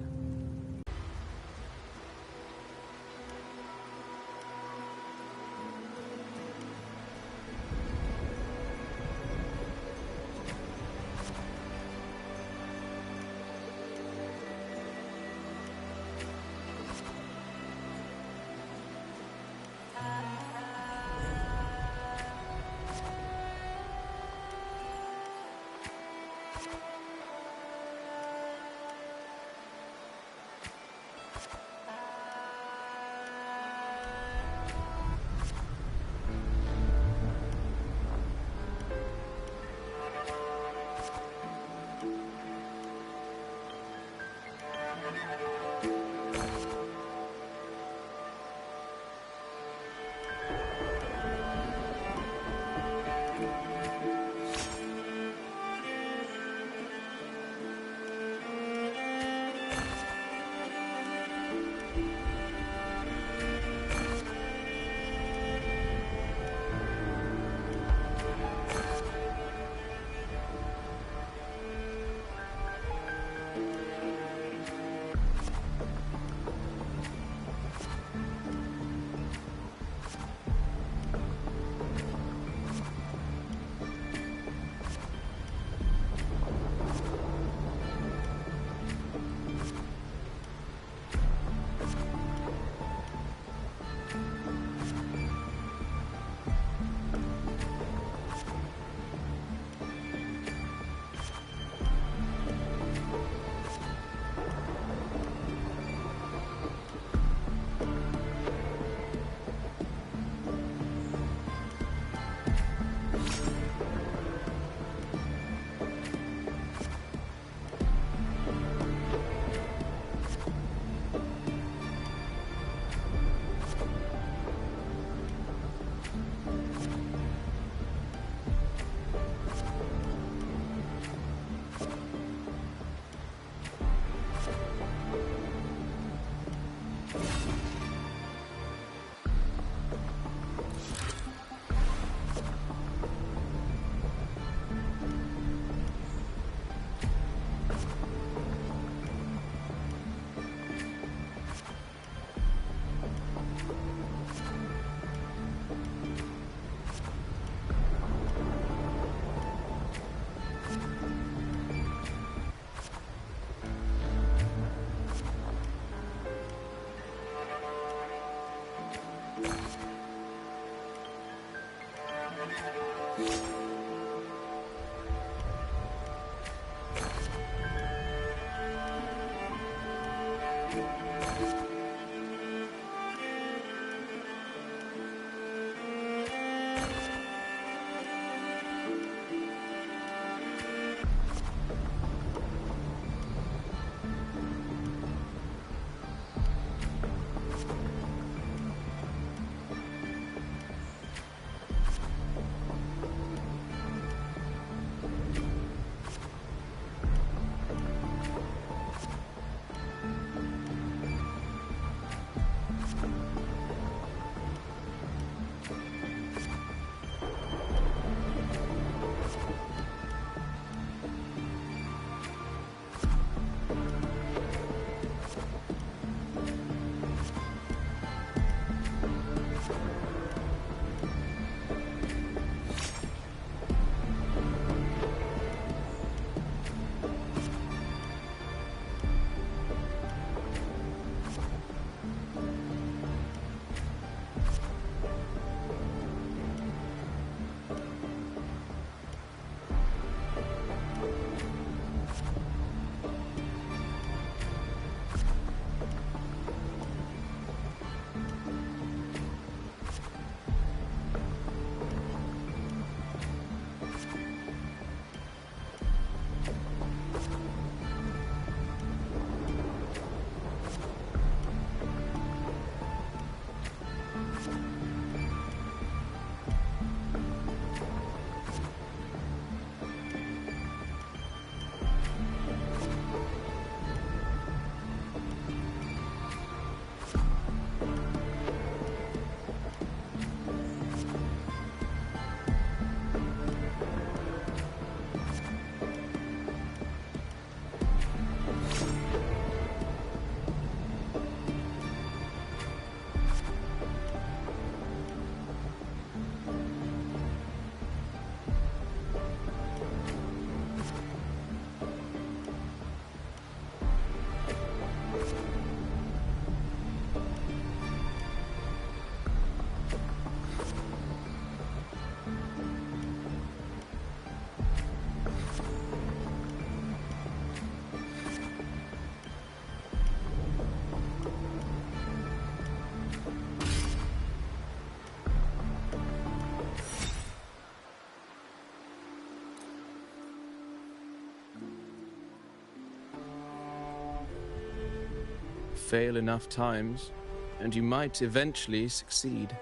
fail enough times, and you might eventually succeed.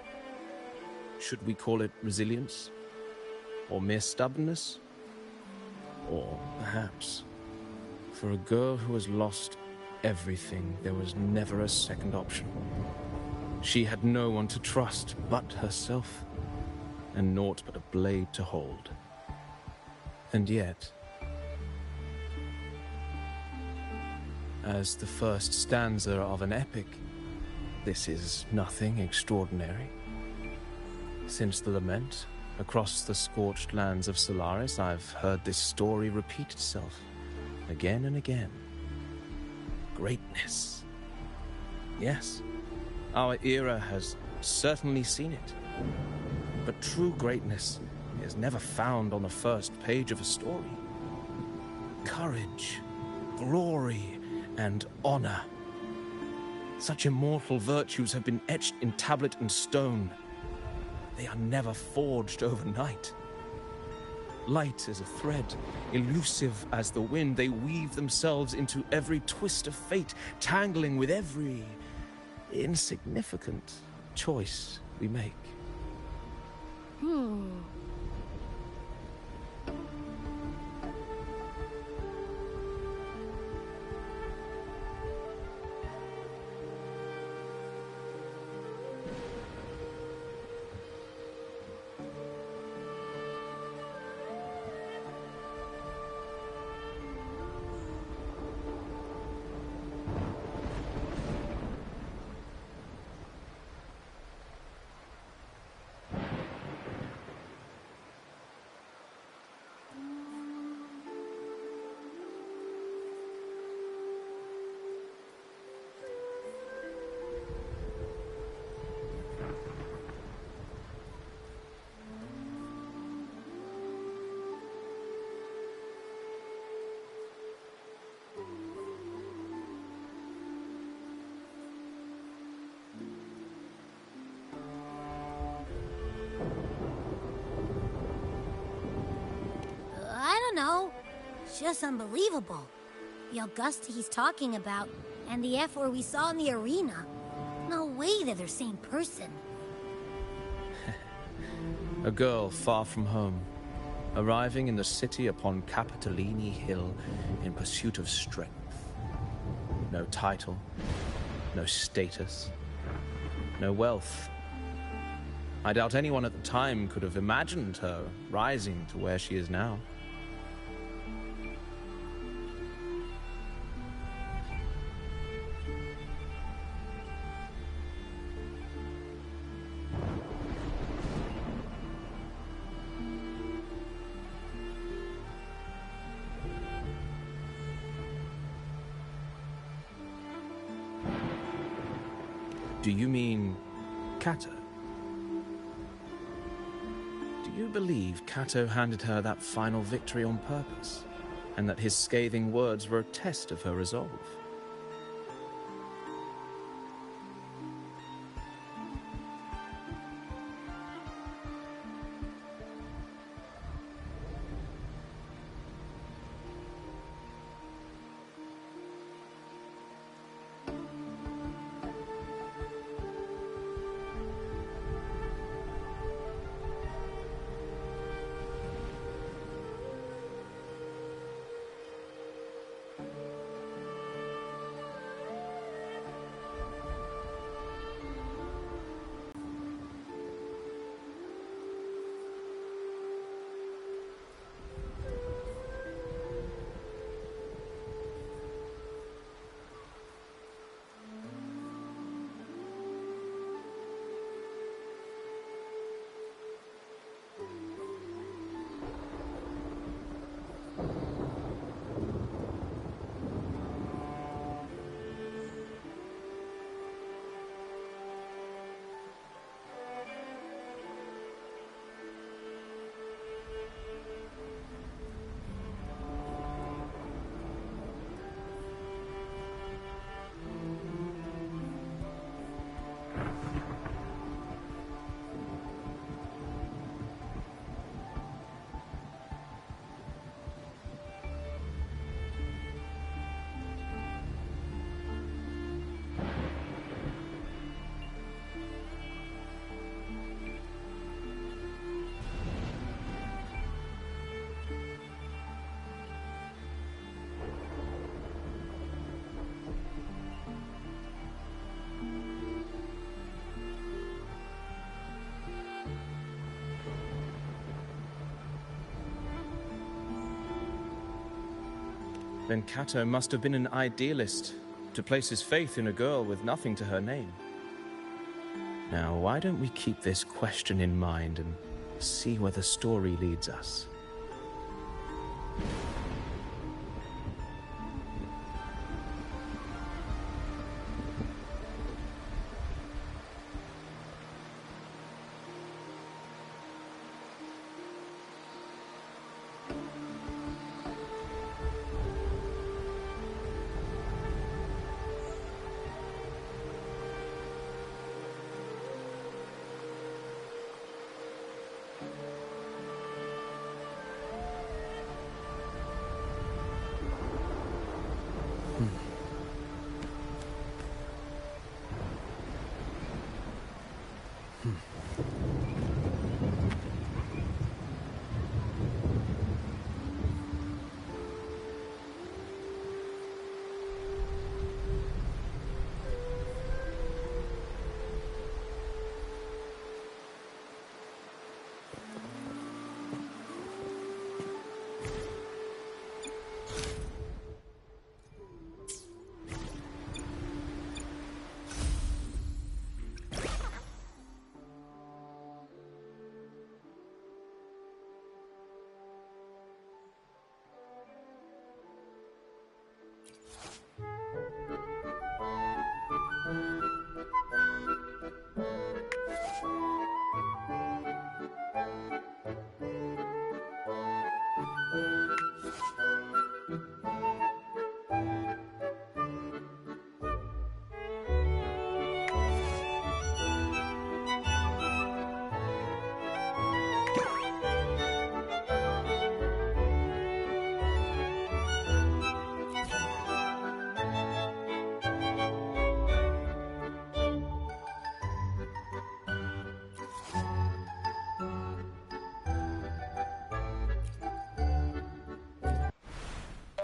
Should we call it resilience? Or mere stubbornness? Or perhaps, for a girl who has lost everything, there was never a second option. She had no one to trust but herself, and naught but a blade to hold. And yet, as the first stanza of an epic, this is nothing extraordinary. Since the lament, across the scorched lands of Solaris, I've heard this story repeat itself, again and again. Greatness. Yes, our era has certainly seen it. But true greatness is never found on the first page of a story. Courage, glory, and honor. Such immortal virtues have been etched in tablet and stone. They are never forged overnight. Light as a thread, elusive as the wind, they weave themselves into every twist of fate, tangling with every insignificant choice we make. No, it's just unbelievable. The Augusta he's talking about, and the F-word we saw in the arena. No way they're the same person. A girl far from home, arriving in the city upon Capitolini Hill in pursuit of strength. No title, no status, no wealth. I doubt anyone at the time could have imagined her rising to where she is now. Do you mean Kato? Do you believe Kato handed her that final victory on purpose, and that his scathing words were a test of her resolve? then Kato must have been an idealist to place his faith in a girl with nothing to her name. Now, why don't we keep this question in mind and see where the story leads us?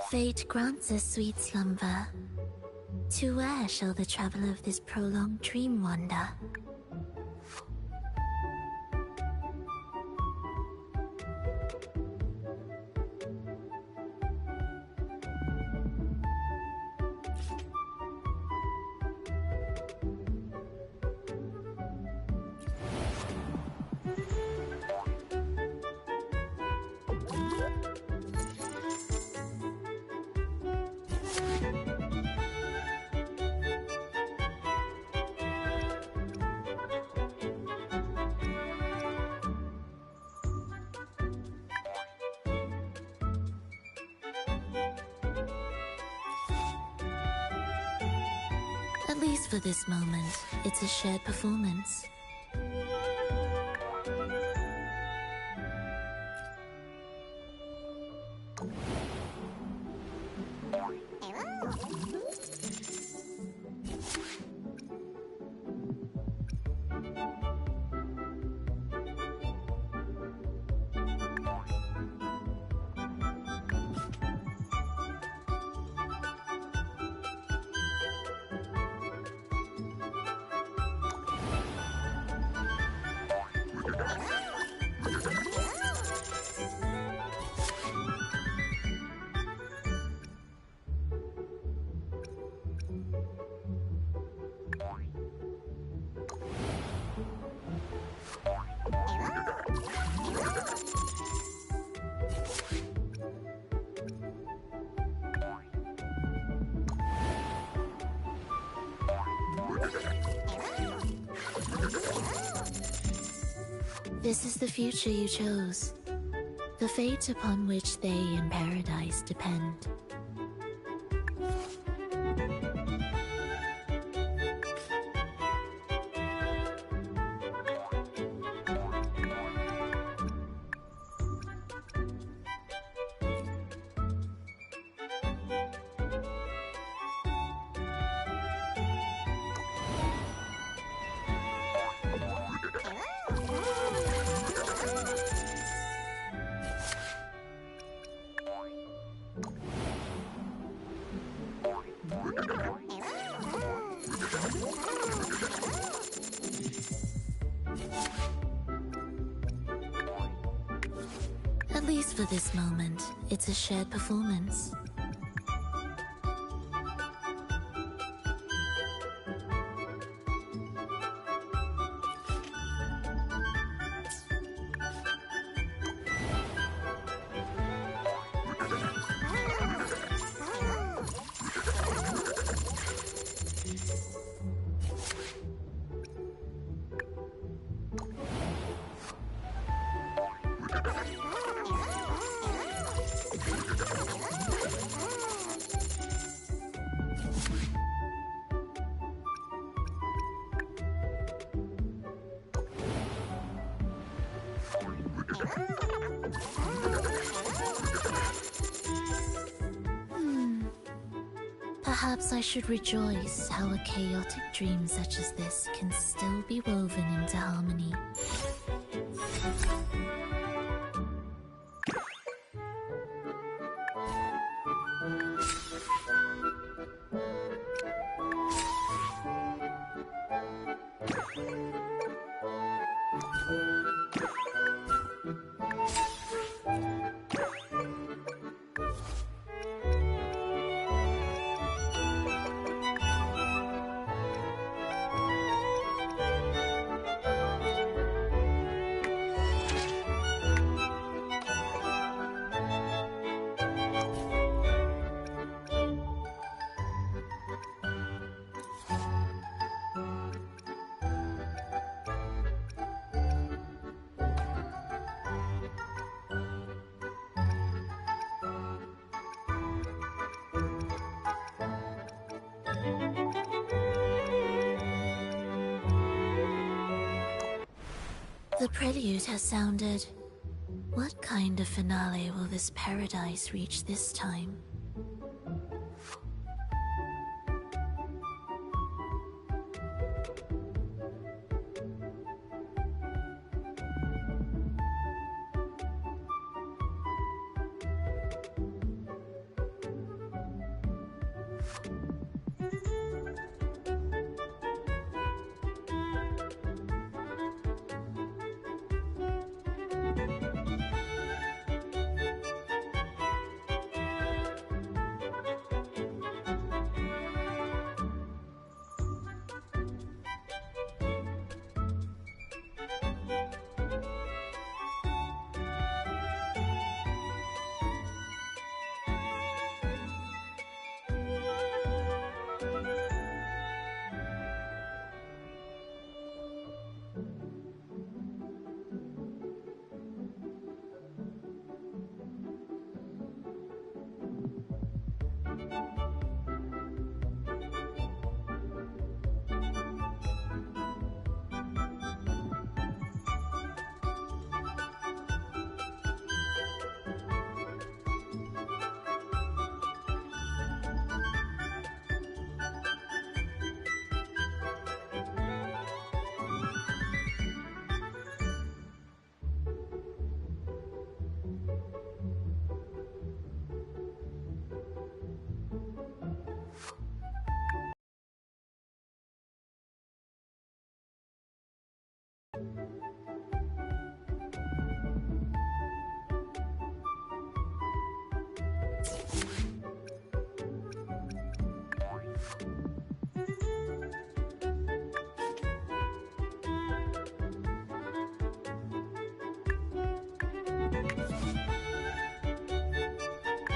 Fate grants us sweet slumber. To where shall the traveler of this prolonged dream wander? At least for this moment, it's a shared performance. This is the future you chose, the fate upon which they in paradise depend. At least for this moment, it's a shared performance. Perhaps I should rejoice how a chaotic dream such as this can still be woven into harmony. The prelude has sounded. What kind of finale will this paradise reach this time?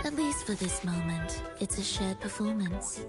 At least for this moment, it's a shared performance.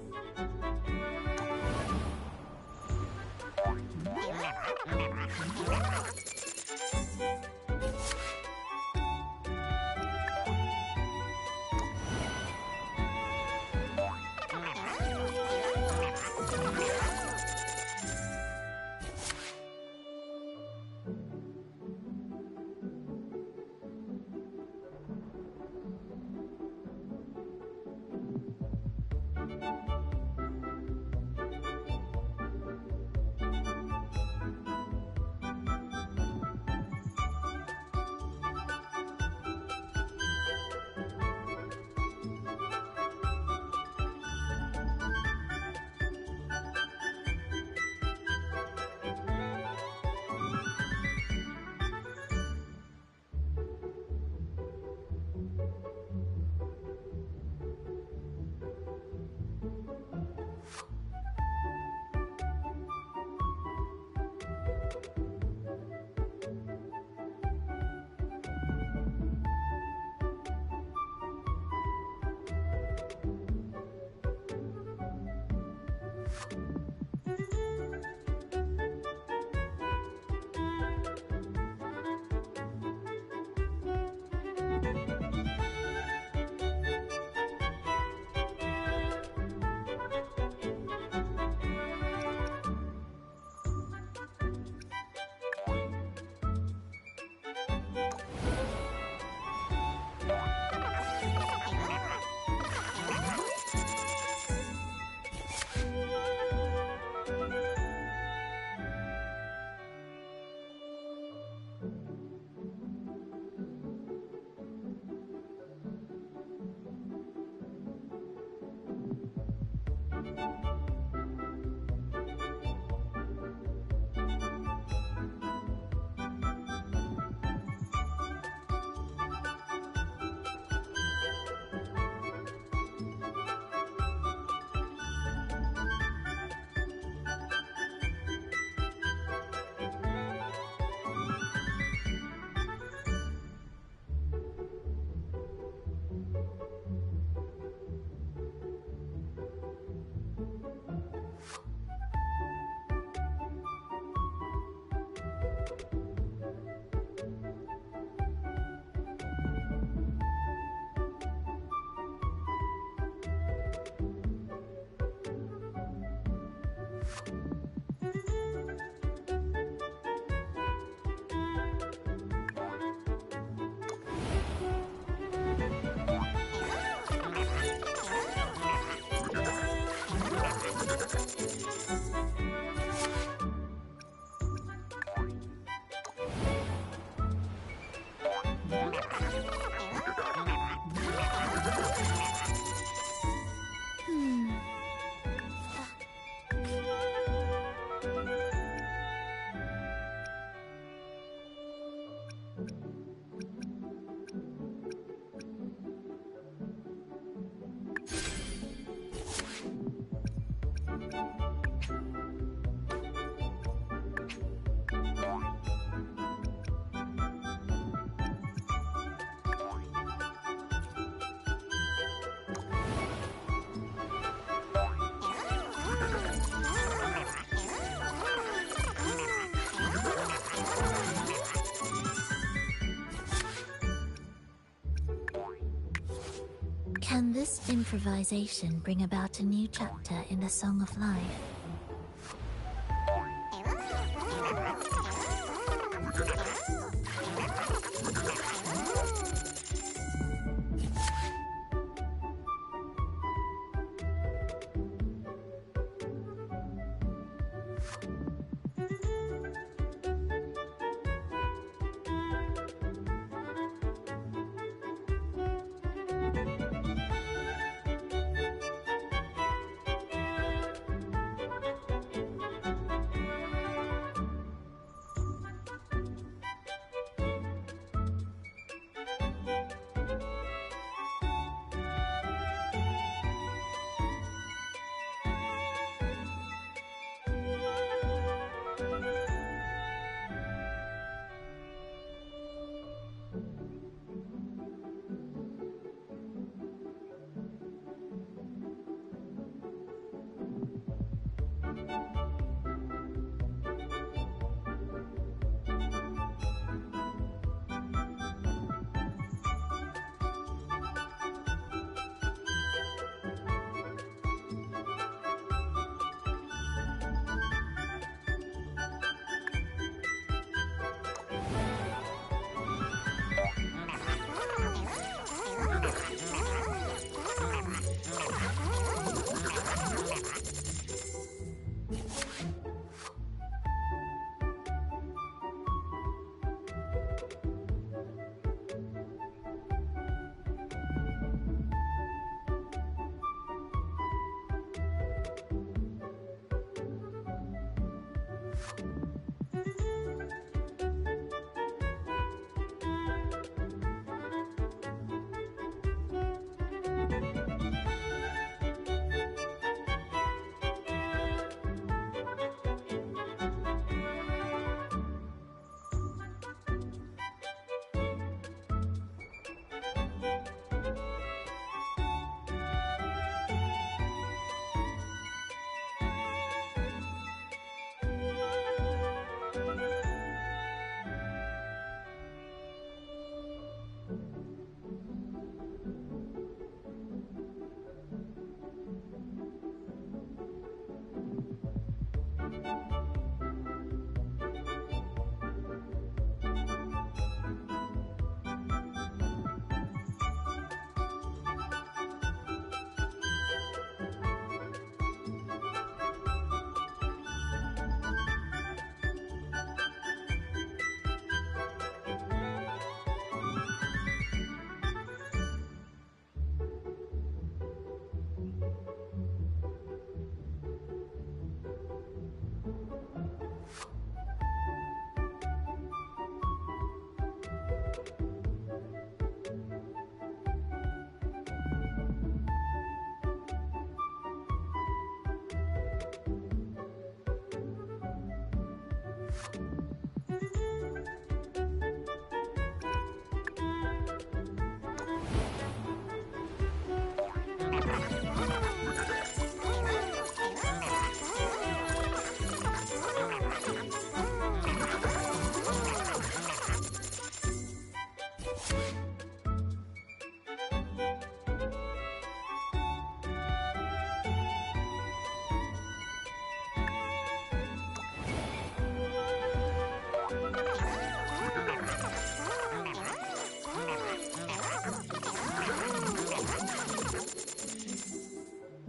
this improvisation bring about a new chapter in the Song of Life?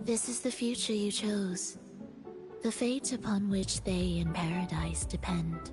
This is the future you chose, the fate upon which they in paradise depend.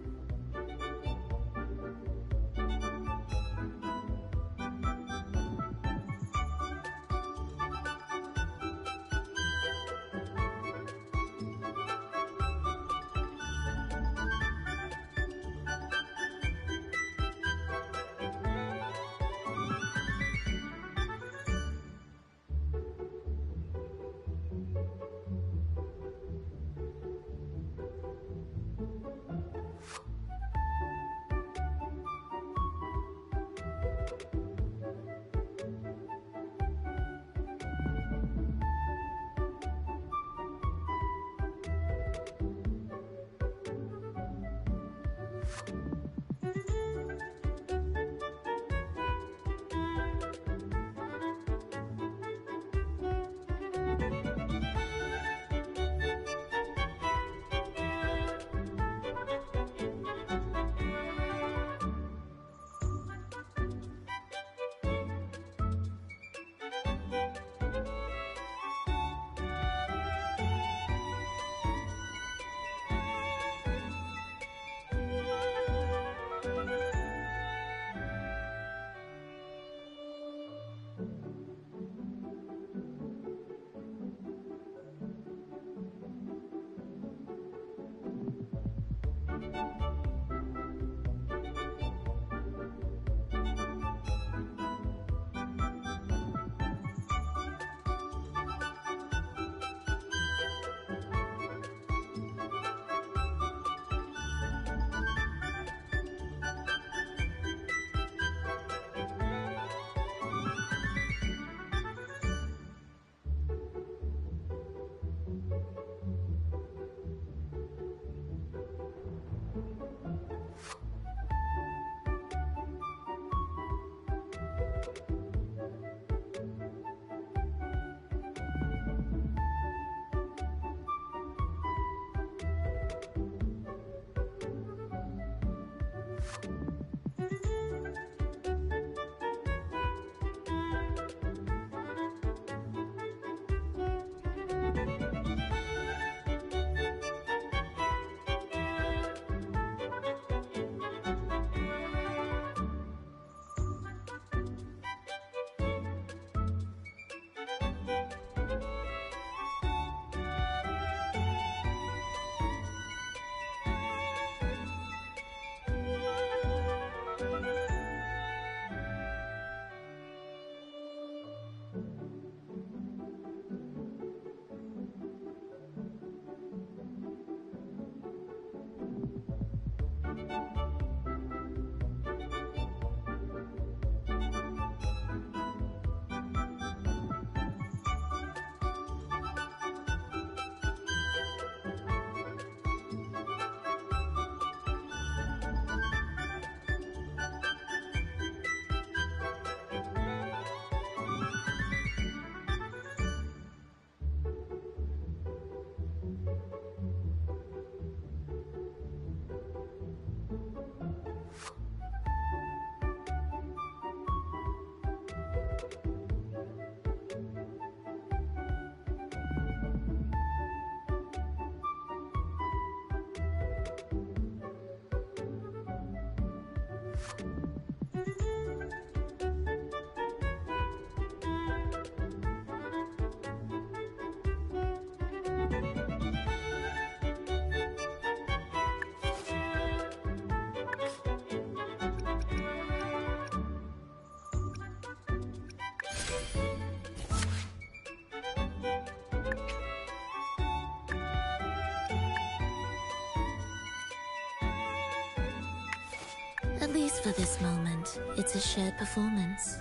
At least for this moment, it's a shared performance.